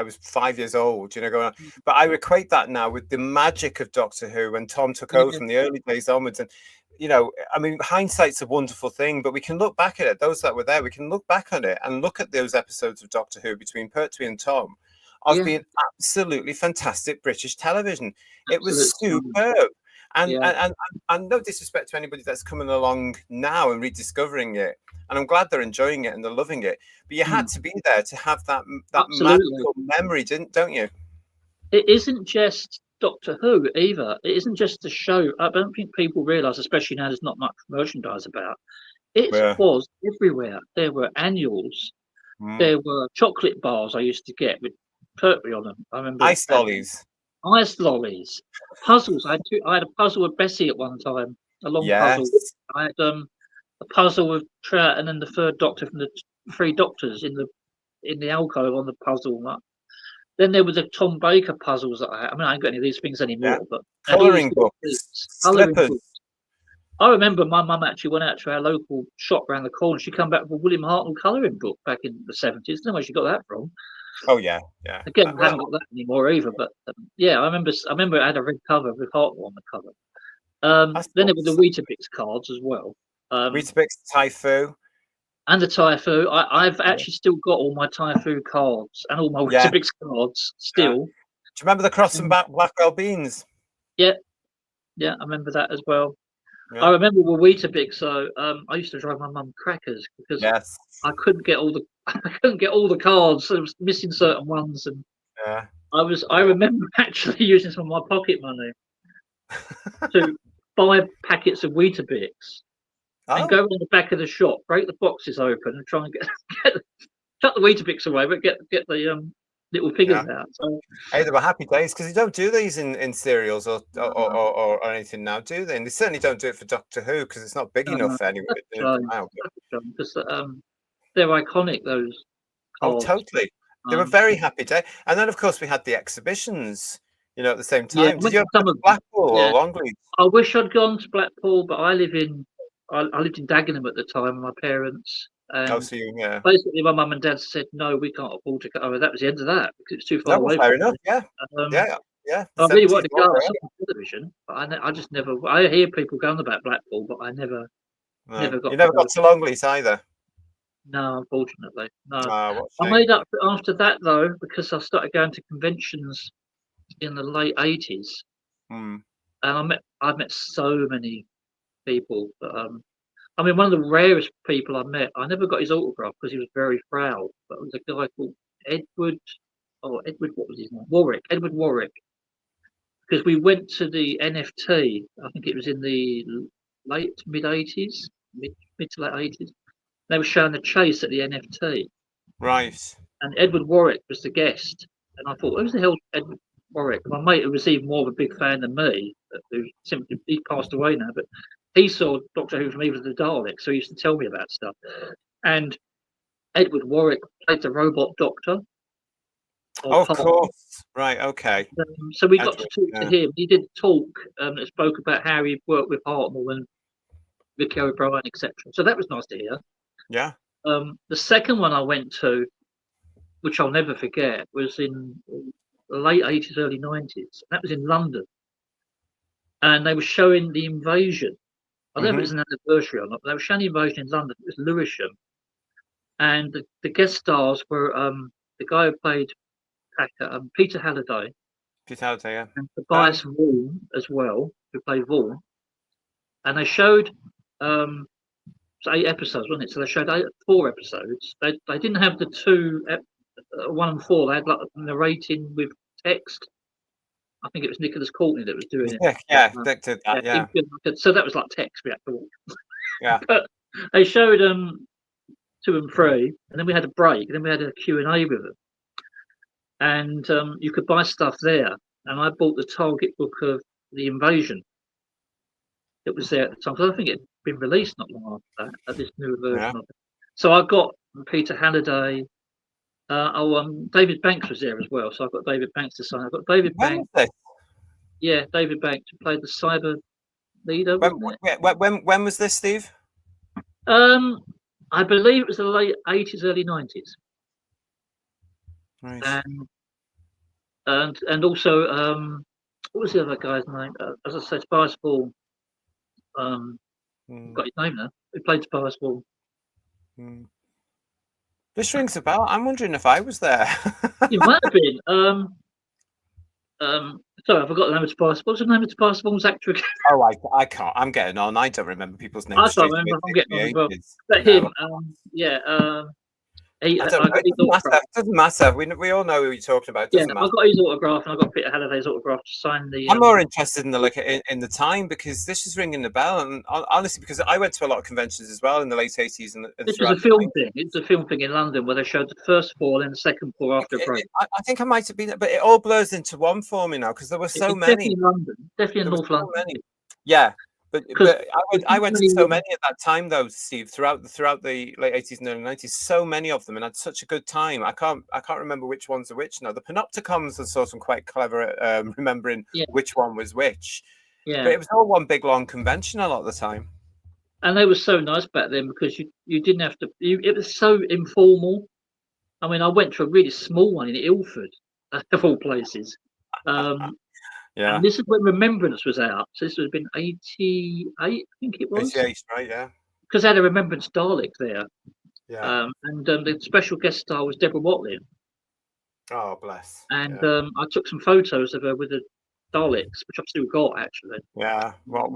was 5 years old, you know, going on. But I equate that now with the magic of Doctor Who when Tom took over from the early days onwards. And you know, I mean, hindsight's a wonderful thing, but we can look back at it. Those that were there, we can look back on it and look at those episodes of Doctor Who between Pertwee and Tom of being absolutely fantastic British television. It was superb. And no disrespect to anybody that's coming along now and rediscovering it, and I'm glad they're enjoying it and they're loving it. But you had to be there to have that magical memory, don't you? It isn't just Doctor Who either. It isn't just the show. I don't think people realise, especially now there's not much merchandise about. It was everywhere. There were annuals. There were chocolate bars I used to get with Pertwee on them. I remember ice lollies. Ice lollies, puzzles. I had a puzzle with Bessie at one time, a long puzzle. I had a puzzle with Trout and then the third Doctor from the Three Doctors in the alcove on the puzzle. Then there was the Tom Baker puzzles that I had. I mean, I ain't got any of these things anymore, but colouring books, slippers. I remember my mum actually went out to our local shop around the corner. She come back with a William Hartnell colouring book back in the 70s. I don't know where she got that from. Oh yeah. Again, I haven't got that anymore either. But I remember it had a red cover with Hartnell on the cover. Then there were the Weetabix cards as well. Weetabix, Typhoo. And the Typhoo. I've actually still got all my Typhoo cards and all my Weetabix cards still. Do you remember the cross and Blackwell beans? Yeah, I remember that as well. Yeah. I remember with Weetabix, so I used to drive my mum crackers because I couldn't get all the cards. I was missing certain ones, and I remember actually using some of my pocket money to buy packets of Weetabix and go in the back of the shop, break the boxes open, and try and cut the Weetabix away, but get the little figures out. So, hey, they were happy days because you don't do these in serials or anything now, do they? And they certainly don't do it for Doctor Who because it's not big enough anyway. Because they're iconic, those cards. Oh, totally. They were very happy days. And then, of course, we had the exhibitions, you know, at the same time. Yeah, did you have Blackpool or Longleat? I wish I'd gone to Blackpool, but I lived in Dagenham at the time with my parents. Basically, my mum and dad said, no, we can't afford to go over. That was the end of that because it's too far away. Fair enough, yeah. I really wanted to go on television, but I just never. I hear people going about Blackpool, but I never got. You never got to Longleat either. No, unfortunately, no. I made up after that though because I started going to conventions in the late '80s, and I met so many people. But, I mean, one of the rarest people I met. I never got his autograph because he was very proud. But it was a guy called Edward. What was his name? Edward Warwick. Because we went to the NFT. I think it was in the mid to late '80s. They were showing the chase at the NFT. Right. And Edward Warwick was the guest. And I thought, who's the hell Edward Warwick? My mate, who was even more of a big fan than me, he passed away now, but he saw Doctor Who from Eve of the Daleks, so he used to tell me about stuff. And Edward Warwick played the robot Doctor. Of course. Right, okay. So we got to talk to him. He did talk that spoke about how he worked with Hartnell and Ricky O'Brien, etc. So that was nice to hear. Yeah. The second one I went to, which I'll never forget, was in the late 80s, early 90s. That was in London. And they were showing the invasion. I don't know if it was an anniversary or not, but they were showing the invasion in London. It was Lewisham. And the guest stars were the guy who played Packer, Peter Halliday. Peter Halliday, yeah. And Tobias Vaughan as well, who played Vaughan. And they showed 8 episodes, wasn't it? So they showed 4 episodes. They didn't have the 2, 1 and 4. They had like narrating with text. I think it was Nicholas Courtney that was doing it. Yeah, that did that, yeah. So that was like text we had to watch. Yeah. But they showed 2 and 3, and then we had a break, and then we had a Q&A with them. And you could buy stuff there. And I bought the Target book of The Invasion that was there at the time, because I think it had been released not long after that, this new version of it. So I got Peter Halliday. David Banks was there as well, so I've got David Banks to sign. I've got David Banks. Yeah, David Banks, who played the cyber leader. When was this, Steve? I believe it was the late 80s, early 90s. Right. And also, what was the other guy's name? As I said, Tobias Vaughan. Got his name now. He played Tobias Vaughan. This rings a bell. I'm wondering if I was there. You might have been. Sorry, I forgot the name of Tobias. What's the name of Tobias Vaughan's actor again? Oh, I can't. I'm getting on. I don't remember people's names. I can't remember. I'm getting on as well. But him, it doesn't matter. We all know who you're talking about. I got his autograph, and I got Peter Halliday's autograph to sign the. I'm more interested in the look in the time, because this is ringing the bell, and honestly, because I went to a lot of conventions as well in the late 80s and this was a film thing. It's a film thing in London where they showed the first 4 and the second 4 after a break. I think I might have been there, but it all blurs into one for me now, because there were so many. Definitely in London, definitely in North London. Yeah. But I went to so many at that time, though, Steve. Throughout the late 80s and early 90s, so many of them, and I had such a good time. I can't remember which ones are which now. The Panopticons are sort of quite clever at remembering which one was which. Yeah. But it was all one big long convention a lot of the time. And they were so nice back then, because you didn't have to. It was so informal. I mean, I went to a really small one in Ilford, of all places. Yeah. And this is when Remembrance was out. So this would have been 88, I think it was. 88, right, yeah. Because they had a Remembrance Dalek there. Yeah. And the special guest star was Deborah Watling. Oh, bless. And I took some photos of her with the Daleks, which I've still got, actually. Yeah. What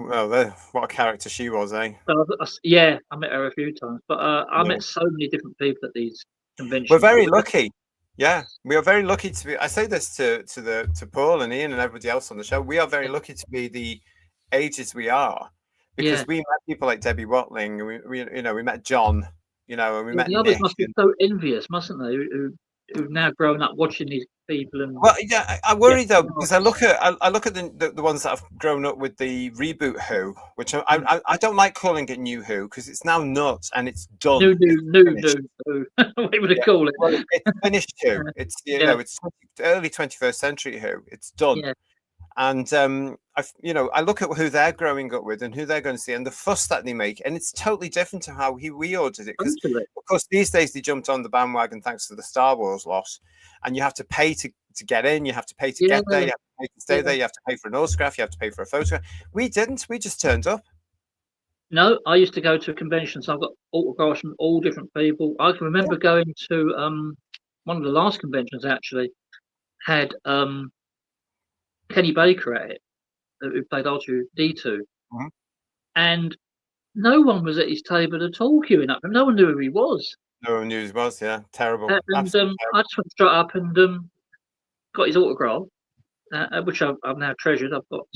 a character she was, eh? I met her a few times. But I met so many different people at these conventions. We're very lucky. Yeah, we are very lucky to be. I say this to Paul and Ian and everybody else on the show. We are very lucky to be the ages we are, because we met people like Debbie Watling. We met John. And we met the others must be so envious, mustn't they? Who've now grown up watching these people. And well, yeah, I worry though, because I look at the ones that have grown up with the reboot Who, which I don't like calling it New Who, because it's now nuts and it's done. New. What would you call it? Well, it's finished Who. It's it's early 21st century Who. It's done. Yeah. And I look at who they're growing up with and who they're going to see, and the fuss that they make, and it's totally different to how we ordered it. Because of course these days they jumped on the bandwagon thanks to the Star Wars loss, and you have to pay to get in, you have to pay to get there, you have to pay to stay there, you have to pay for an autograph, you have to pay for a photograph. We didn't. We just turned up. No, I used to go to conventions. I've got autographs from all different people. I can remember going to one of the last conventions actually had Kenny Baker at it, who played R2-D2, and no one was at his table at all queuing up. No one knew who he was. No one knew who he was. Yeah, terrible. And I just went straight up and got his autograph, which I've now treasured. I've got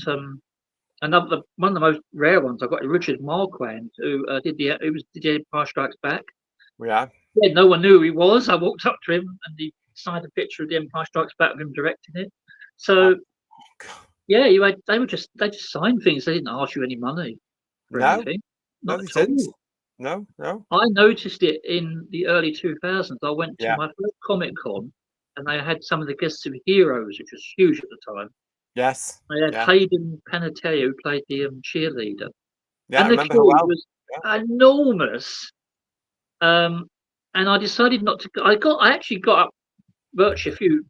another one of the most rare ones. I got Richard Marquand, who did the Empire Strikes Back. Yeah. Yeah, no one knew who he was. I walked up to him and he signed a picture of the Empire Strikes Back with him directing it. So. Yeah, they just signed things. They didn't ask you any money for anything. No, they didn't. No. I noticed it in the early 2000s. I went to my first Comic Con, and they had some of the guests of Heroes, which was huge at the time. Yes. They had Hayden Panettiere, who played the cheerleader. Yeah, and I remember how well. Was enormous. and I decided not to. I actually got up virtually a few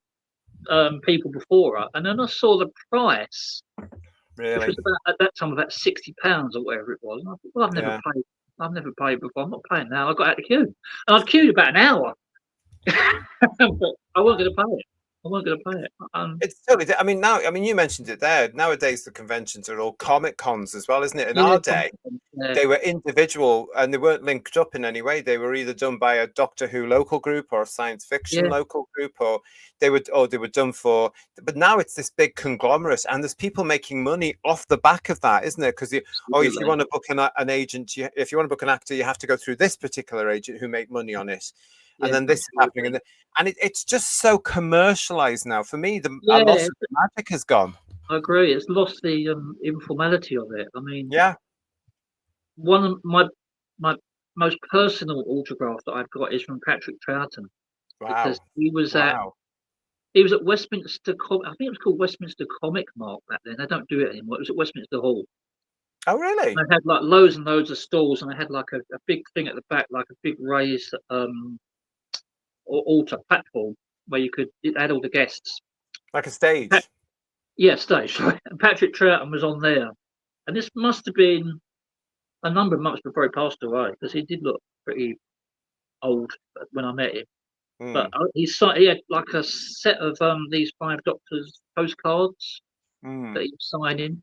people before her, and then I saw the price, which Really? was about at that time about £60 or whatever it was. And I thought, well, Yeah. I've never paid before. I'm not paying now. I got out of the queue, and I'd queued about an hour, but I wasn't going to pay it. I wasn't going to pay it. It's totally. I mean, now, I mean, you mentioned it there. Nowadays, the conventions are all Comic Cons as well, isn't it? In Yeah, our day, yeah, they were individual and they weren't linked up in any way. They were either done by a Doctor Who local group or a science fiction yeah, local group, or they were done for. But now it's this big conglomerate, and there's people making money off the back of that, isn't there? Because if you absolutely. want to book an agent, if you want to book an actor, you have to go through this particular agent who make money on it. And Yeah, then this is happening, and it's just so commercialized now. For me, a yeah, lot of the magic has gone. I agree. It's lost the informality of it. I mean, Yeah, one of my most personal autograph that I've got is from Patrick Troughton, because wow, he was at wow. Westminster. I think it was called Westminster Comic Mart back then. They don't do it anymore. It was at Westminster Hall. Oh, really? And they had like loads and loads of stalls, and they had like a big thing at the back, like a big raised altar platform where it had all the guests. Like a stage? Yeah, stage. And Patrick Troughton was on there, and this must have been a number of months before he passed away, because he did look pretty old when I met him. But Mm, he had like a set of these Five Doctors postcards that mm. he was signing,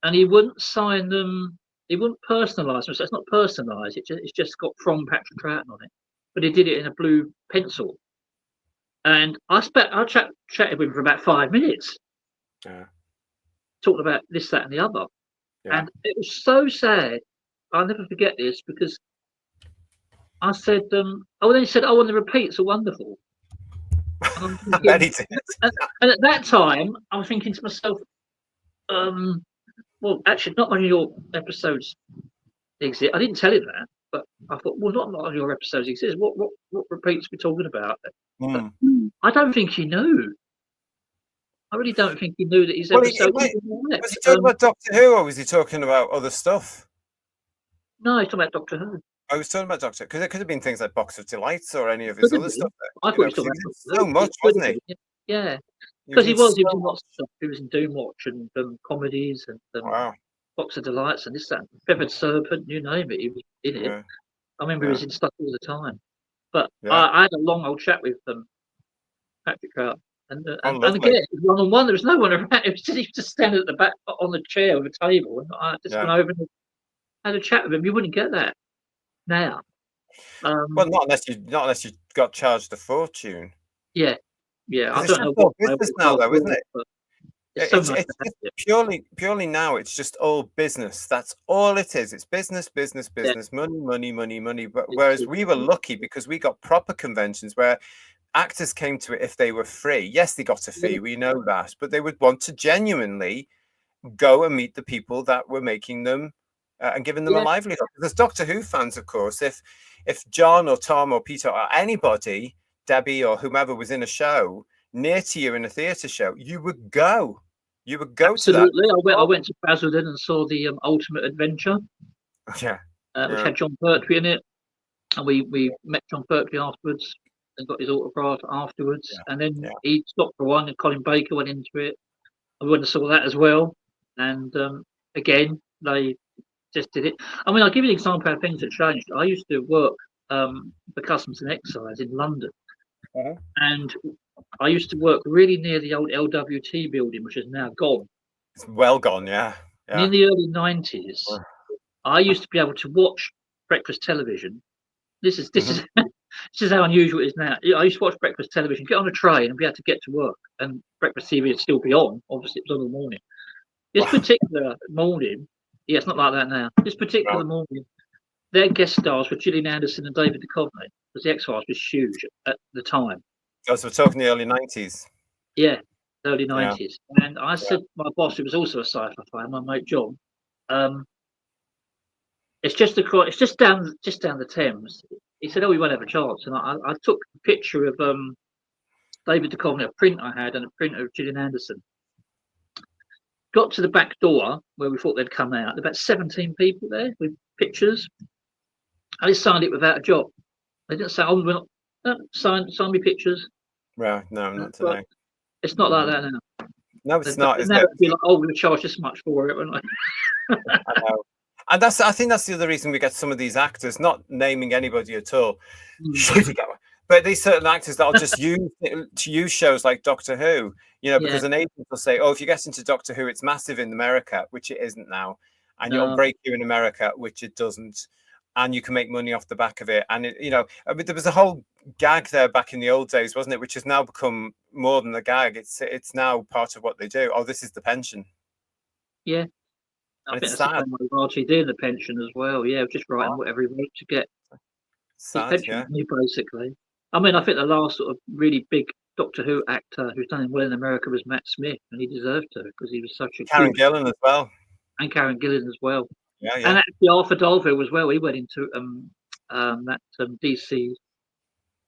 and he wouldn't sign them. He wouldn't personalise them, so it's not personalised. It's just got from Patrick Troughton on it. But he did it in a blue pencil, and I chatted with him for about 5 minutes, Yeah, talking about this, that, and the other, yeah. and it was so sad. I'll never forget this, because I said, oh, then he said, oh, and the repeats are wonderful. And I'm I bet thinking, he did. and at that time, I was thinking to myself, well, actually, not many of your episodes exist. I didn't tell him that, but I thought, well, not a lot of your episodes exist. What repeats are we talking about? But Mm. I don't think he knew. I really don't think he knew that his Well, episode was was he correct. talking about Doctor Who or was he talking about other stuff? No, he's talking about Doctor Who. I was talking about Doctor, because it could have been things like Box of Delights or any of his Could have other been. stuff. I You thought he know, was because he talking was about in Doctor so Who. much, It could wasn't have he? been. Yeah, He was because in he was so in much. lots of stuff. He was in Doomwatch and comedies and Wow. Box of Delights and this, that, Feathered Serpent, you name it, he was in it. Yeah, I remember he yeah, was in stuff all the time. But yeah. I had a long old chat with Patrick Hart. Oh, And again, lovely. it was one on one. There was no one around. It was just, he was just standing at the back on the chair with a table. And I just Yeah. went over and had a chat with him. You wouldn't get that now. Well, not unless you got charged a fortune. Yeah, yeah. I Because it's don't just know all what business now, class though, isn't was, it? but it's so nice It's to have just it. purely now. It's just all business. That's all it is. It's business, business, Yeah, business, money, money, money, money. But it's, whereas we were lucky because we got proper conventions where actors came to it if they were free. Yes, they got a yeah, fee. We know that, but they would want to genuinely go and meet the people that were making them and giving them a yeah, livelihood. There's Doctor Who fans, of course. If John or Tom or Peter or anybody, Debbie or whomever was in a show near to you in a theatre show, you would go. You would go to that. absolutely. I went to Basildon and saw the Ultimate Adventure, Yeah, which yeah, had John Pertwee in it, and we met John Pertwee afterwards and got his autograph afterwards. yeah, And then yeah. he stopped for one, and Colin Baker went into it. I went and saw that as well. And again, they just did it. I mean, I'll give you an example of how things have changed. I used to work for Customs and Excise in London, Mhm. and I used to work really near the old LWT building, which is now gone. It's well gone. Yeah, And yeah. in the early 90s, I used to be able to watch breakfast television. This is Mhm. this is how unusual it is now. I used to watch breakfast television, get on a train, and be able to get to work, and breakfast TV would still be on. Obviously, it was on in the morning. This Wow. particular morning, yeah, it's not like that now. This particular No. morning, their guest stars were Gillian Anderson and David Duchovny, because the X-Files was huge at the time. Oh, so we're talking the early 90s. Yeah, early Yeah, 90s. And I said to my boss, who was also a sci-fi fan, my mate John, um, it's just down the Thames. He said, "Oh, we won't have a chance." And I took a picture of David Duchovny, a print I had, and a print of Gillian Anderson. Got to the back door where we thought they'd come out. About 17 people there with pictures. I signed it without a job. They didn't say, "Oh, we're not sign me pictures." Right, no, not But today. it's not like that now. No, it's not, is Now it? it'd be like, "Oh, we're going to charge this much for it," wouldn't I? I know. And I think that's the other reason we get some of these actors, not naming anybody at all, but these certain actors that'll just use shows like Doctor Who, because an agent will say, "Oh, if you get into Doctor Who, it's massive in America," which it isn't now, and it'll break you in America, which it doesn't, and you can make money off the back of it. And I mean, there was a whole gag there back in the old days, wasn't it? Which has now become more than a gag. It's now part of what they do. Oh, this is the pension. Yeah. I think that's the same way largely doing the pension as well. Yeah, just writing whatever he wrote to get his pension money, basically. I mean, I think the last sort of really big Doctor Who actor who's done well in America was Matt Smith, and he deserved to because he was such a Karen Gillan as well. And Karen Gillan as well. Yeah. And actually Arthur Darvill as well. He went into that DC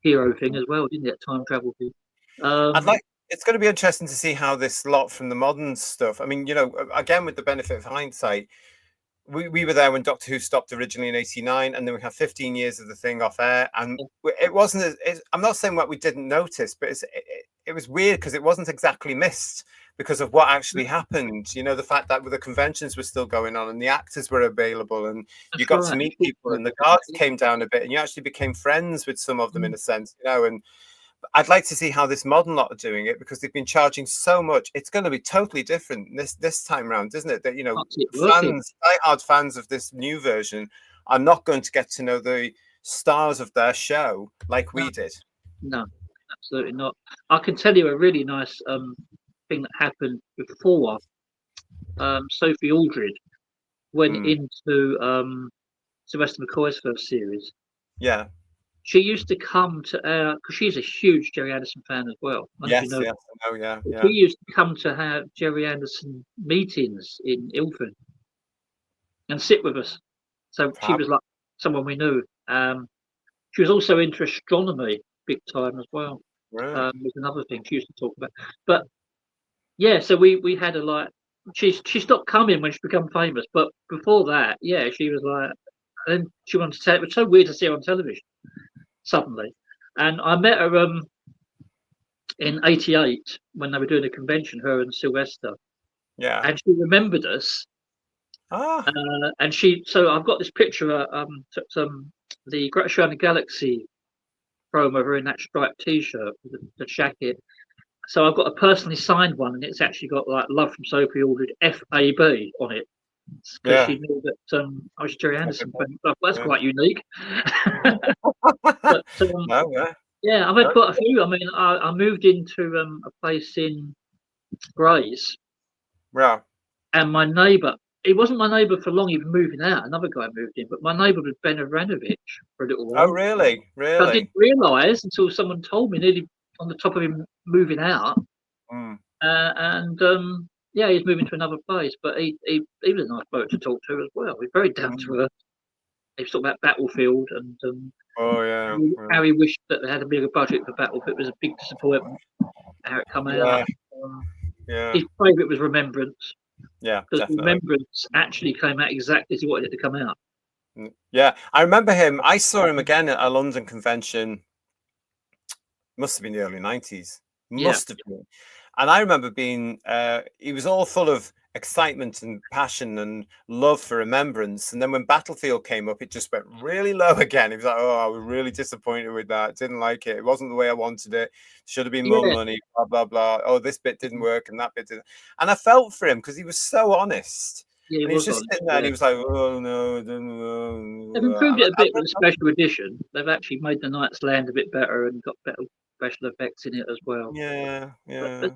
hero thing as well, didn't he? That time travel thing. It's going to be interesting to see how this lot from the modern stuff. I mean, again, with the benefit of hindsight, we were there when Doctor Who stopped originally in '89, and then we had 15 years of the thing off air, and it wasn't. I'm not saying what we didn't notice, but it was weird because it wasn't exactly missed because of what actually happened. The fact that the conventions were still going on and the actors were available, and you got to meet people, and the guards came down a bit, and you actually became friends with some of them in a sense, and. I'd like to see how this modern lot are doing it because they've been charging so much. It's going to be totally different this time round, isn't it? That diehard fans of this new version are not going to get to know the stars of their show like we did. No, absolutely not. I can tell you a really nice thing that happened before Sophie Aldred went into Sylvester McCoy's first series. Yeah. She used to come to because she's a huge Gerry Anderson fan as well. Yes, I know, yeah. She used to come to have Gerry Anderson meetings in Ilford and sit with us. So she was like someone we knew. She was also into astronomy big time as well. Right. Was another thing she used to talk about. But yeah, so we had she stopped coming when she became famous, but before that, yeah, she was like, and she wanted to say it was so weird to see her on television. Suddenly, and I met her in '88 when they were doing a convention, her and Sylvester. Yeah, and she remembered us. And so I've got this picture of the Greatest Show in the Galaxy promo of her in that striped T-shirt with the jacket. So I've got a personally signed one, and it's actually got like "Love from Sophie Aldred" FAB on it. Because she knew that I was Gerry Anderson fan. That's quite unique. But, yeah, I've had quite a few. I mean, I moved into a place in Grays. Yeah. And my neighbour, he wasn't my neighbour for long, he was moving out. Another guy moved in, but my neighbour was Ben Aranovich for a little while. Oh, really? Really? So I didn't realise until someone told me nearly on the top of him moving out. Yeah, he's moving to another place, but he was a nice bloke to talk to as well. He's very down to earth. He was talking about Battlefield and how he wished that they had a bigger budget for Battlefield. It was a big disappointment how it came out. His favourite was Remembrance. Yeah, because Remembrance actually came out exactly as he wanted it to come out. Yeah, I remember him. I saw him again at a London convention. Must have been the early 90s. Must have been. And I remember being, he was all full of excitement and passion and love for Remembrance. And then when Battlefield came up, it just went really low again. He was like, oh, I was really disappointed with that. Didn't like it. It wasn't the way I wanted it. Should have been more money, blah, blah, blah. Oh, this bit didn't work and that bit didn't. And I felt for him because he was so honest. Yeah, and he was just sitting there and he was like, oh, no, I didn't know. They've improved it a bit with the special edition. They've actually made the Knights Land a bit better and got better special effects in it as well. Yeah. But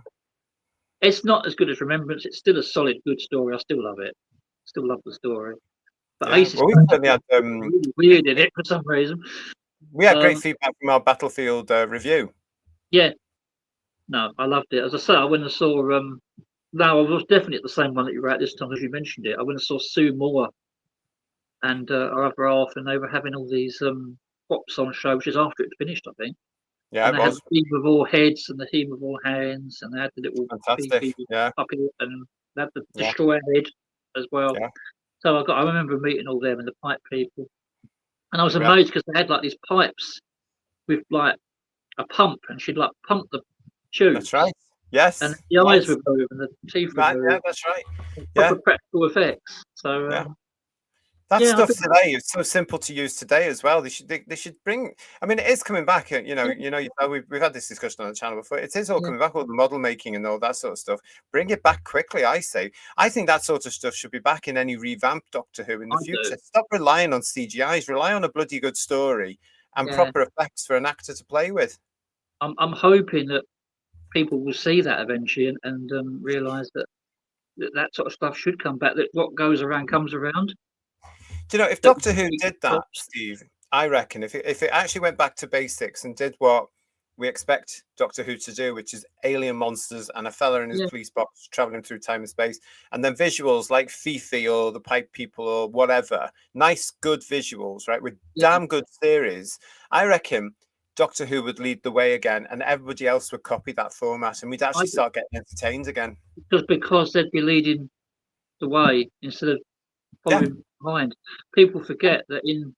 it's not as good as Remembrance. It's still a solid, good story. I still love it. Still love the story. But Ace is certainly had, really weird in it for some reason. We had great feedback from our Battlefield review. Yeah. No, I loved it. As I say, I went and saw. No, I was definitely at the same one that you were at this time as you mentioned it. I went and saw Sue Moore and our other half, and they were having all these pops on show, which is after it finished, I think. Yeah, and they had the Team of All Heads and the Team of All Hands, and they had the little fantastic, puppet, and they had the Destroyer Head as well. Yeah. So I remember meeting all them and the pipe people, and I was amazed because they had like these pipes with like a pump, and she'd like pump the tube. That's right. Yes. And the eyes would move and the teeth would move. Yeah, that's right. Proper practical effects. So that stuff today is so simple to use today as well. They should bring. I mean, it is coming back. We've had this discussion on the channel before. It is all coming back, all the model making and all that sort of stuff. Bring it back quickly, I say. I think that sort of stuff should be back in any revamped Doctor Who in the future. Stop relying on CGIs. Rely on a bloody good story and proper effects for an actor to play with. I'm hoping that people will see that eventually and realise that sort of stuff should come back. That what goes around comes around. Do you know, if Doctor Who did that, Steve, I reckon if it actually went back to basics and did what we expect Doctor Who to do, which is alien monsters and a fella in his police box traveling through time and space, and then visuals like Fifi or the Pipe People or whatever, nice, good visuals, right, with damn good series, I reckon Doctor Who would lead the way again and everybody else would copy that format and we'd actually start getting entertained again. Just because they'd be leading the way instead of following behind. People forget that I think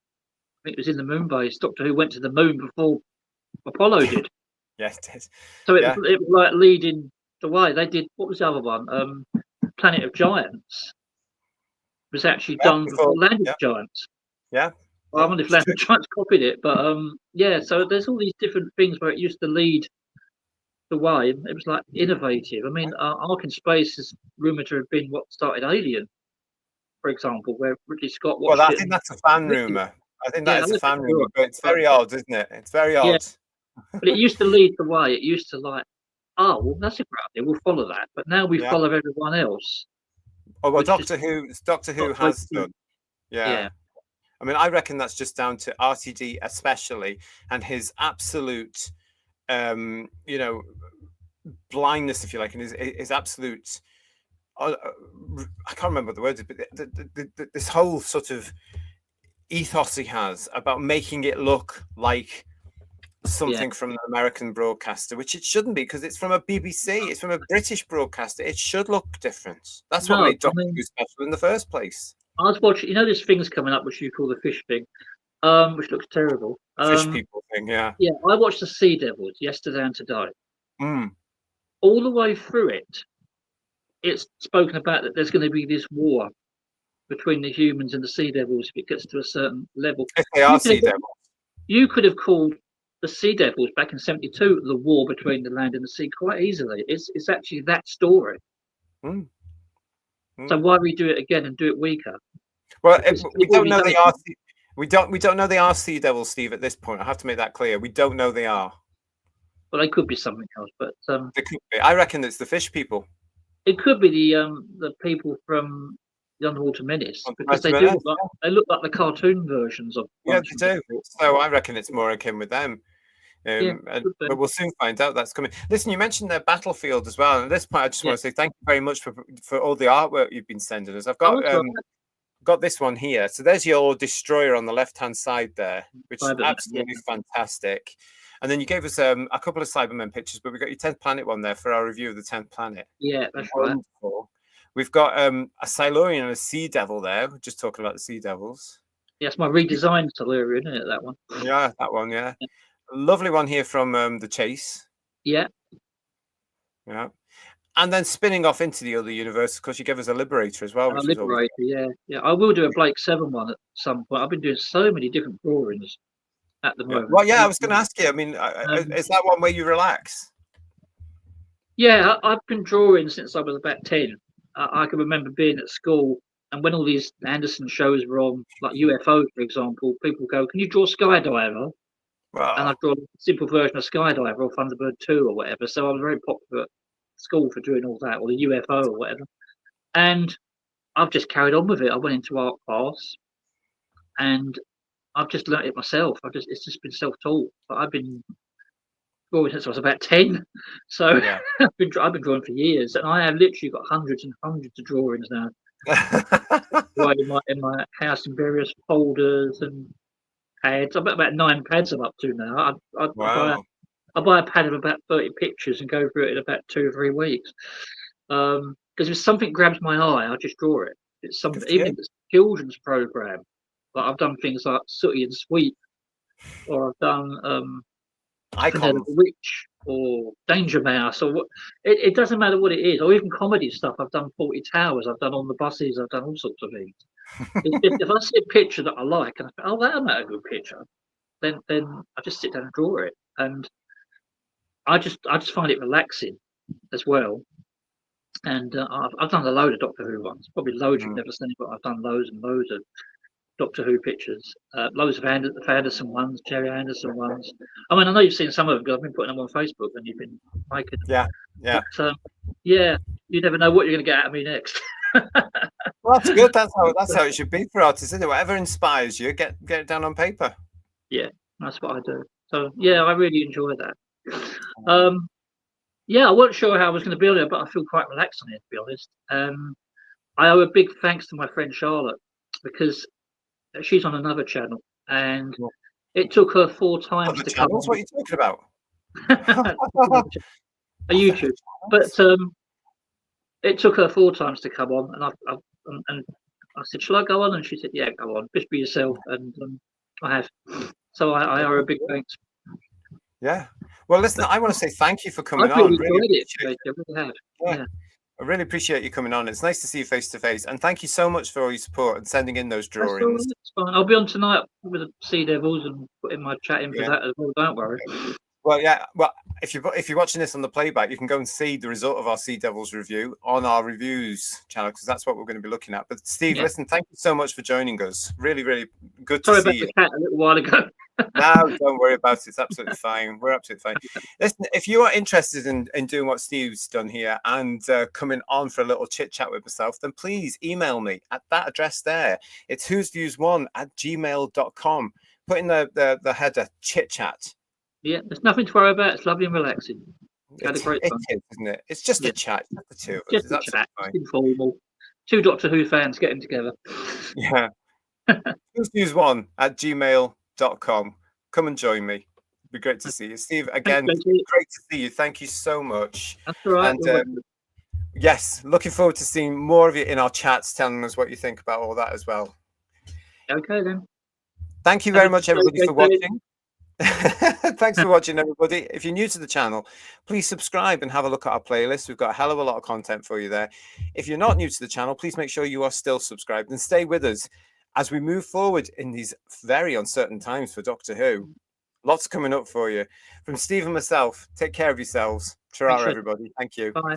it was in the moon base, Doctor Who went to the moon before Apollo did. Yes, it is. So it was like leading the way. They did, what was the other one? Planet of Giants was actually done before Land of Giants. Yeah. Well, I wonder if Land of Giants copied it, but so there's all these different things where it used to lead the way. It was like innovative. I mean, Ark in Space is rumoured to have been what started Alien, for example, where Ridley Scott watched I think that's a fan rumour. I think that is a fan rumour, but it's very odd, isn't it? It's very odd. Yeah. But it used to lead the way. It used to like, well, that's a great idea. We'll follow that. But now we follow everyone else. Oh well, Doctor Who has done. Yeah. I mean, I reckon that's just down to RTD especially and his absolute, blindness, if you like, and his absolute. I can't remember the words, but this whole sort of ethos he has about making it look like something from an American broadcaster, which it shouldn't be because it's from a BBC, it's from a British broadcaster. It should look different. That's what made Doctor Who special in the first place. I was watching, this thing's coming up, which you call the fish thing, which looks terrible. Fish people thing, yeah. Yeah, I watched the Sea Devils yesterday and today. All the way through it, it's spoken about that there's going to be this war between the humans and the Sea Devils if it gets to a certain level. If they are Sea Devils. You could have called the Sea Devils back in '72 the war between the land and the sea quite easily. It's actually that story. So why redo it again and do it weaker? Well, we don't know they are. We don't know they are Sea Devils, Steve. At this point, I have to make that clear. We don't know they are. Well, they could be something else, but they could be. I reckon it's the fish people. It could be the people from the Underwater Menace because they look like the cartoon versions of. Yeah, they do. So I reckon it's more akin with them. But we'll soon find out that's coming. Listen, you mentioned their Battlefield as well, and at this point, I just want to say thank you very much for all the artwork you've been sending us. I've got this one here. So there's your destroyer on the left-hand side there, which is absolutely fantastic. And then you gave us a couple of Cybermen pictures, but we got your 10th Planet one there for our review of the 10th Planet. Yeah, that's wonderful. Right. We've got a Silurian and a Sea Devil there. We're just talking about the Sea Devils. Yes, my redesigned Silurian, isn't it? That one. Yeah, that one. Yeah. A lovely one here from the Chase. Yeah. Yeah. And then spinning off into the other universe, of course, you gave us a Liberator as well. Which Liberator, yeah. I will do a Blake 7 one at some point. I've been doing so many different drawings at the moment. Well, yeah, I was going to ask you. I mean, is that one where you relax? Yeah, I've been drawing since I was about 10. I can remember being at school, and when all these Anderson shows were on, like UFO, for example, people go, "Can you draw Skydiver?" Wow. And I've drawn a simple version of Skydiver or Thunderbird 2 or whatever. So I was very popular at school for doing all that, or the UFO or whatever. And I've just carried on with it. I went into art class, and I've just learnt it myself. It's just been self-taught. But I've been drawing since I was about 10. So yeah. I've been drawing for years, and I have literally got hundreds and hundreds of drawings now. Right in my house in various folders and pads. I'm about 9 pads I'm up to now. I buy a pad of about 30 pictures and go through it in about 2 or 3 weeks. Because if something grabs my eye, I just draw it. It's something, even if it's a children's program. But I've done things like Sooty and Sweep, or I've done icons. Witch or Danger Mouse or what. It doesn't matter what it is, or even comedy stuff. I've done 40 Towers. I've done On the Buses. I've done all sorts of things. if I see a picture that I like and I think, oh, that'll make a good picture, then I just sit down and draw it, and I just find it relaxing as well. And I've done a load of Doctor Who ones, probably loads you've never seen, but I've done loads and loads of Doctor Who pictures, loads of Anderson ones, Jerry Anderson ones. I mean, I know you've seen some of them because I've been putting them on Facebook and you've been liking them. Yeah. But, yeah, you never know what you're going to get out of me next. Well, that's good. That's how it should be for artists, isn't it? Whatever inspires you, get it down on paper. Yeah, that's what I do. So yeah, I really enjoy that. Yeah, I wasn't sure how I was going to build it, but I feel quite relaxed on it, to be honest. I owe a big thanks to my friend Charlotte because she's on another channel, and it took her 4 times to come on. What are you talking about? A YouTube, but it took her 4 times to come on, and I said, "Shall I go on?" And she said, "Yeah, go on. Just be yourself." And I have. So I owe her a big thanks. Yeah. Well, listen, I want to say thank you for coming I really appreciate you coming on. It's nice to see you face to face, and thank you so much for all your support and sending in those drawings. It's fine. I'll be on tonight with the Sea Devils and putting my chat in for that as well. Don't worry. Well, yeah. Well, if you're watching this on the playback, you can go and see the result of our Sea Devils review on our reviews channel, because that's what we're going to be looking at. But Steve, listen, thank you so much for joining us. Really, really good to see you. Sorry about the cat a little while ago. No, don't worry about it. It's absolutely fine. We're absolutely fine. Listen, if you are interested in doing what Steve's done here and coming on for a little chit chat with myself, then please email me at that address there. It's whosviews1@gmail.com. Put in the header chit chat. Yeah, there's nothing to worry about. It's lovely and relaxing. Had a great fun. It is, isn't it? It's just a chat. Just the two of us. Just a chat. It's informal. 2 Doctor Who fans getting together. Yeah. whosviews1@gmail.com. Come and join me. It'd be great to see you. Steve, again, great to see you. Thank you so much. That's all right. And yes, looking forward to seeing more of you in our chats, telling us what you think about all that as well. Okay, then. Thank you very much, everybody, for watching. Thanks for watching, everybody. If you're new to the channel, please subscribe and have a look at our playlist. We've got a hell of a lot of content for you there. If you're not new to the channel, please make sure you are still subscribed and stay with us as we move forward in these very uncertain times for Doctor Who. Lots coming up for you. From Steve and myself, take care of yourselves. Ta-ra, everybody. Thank you. Bye.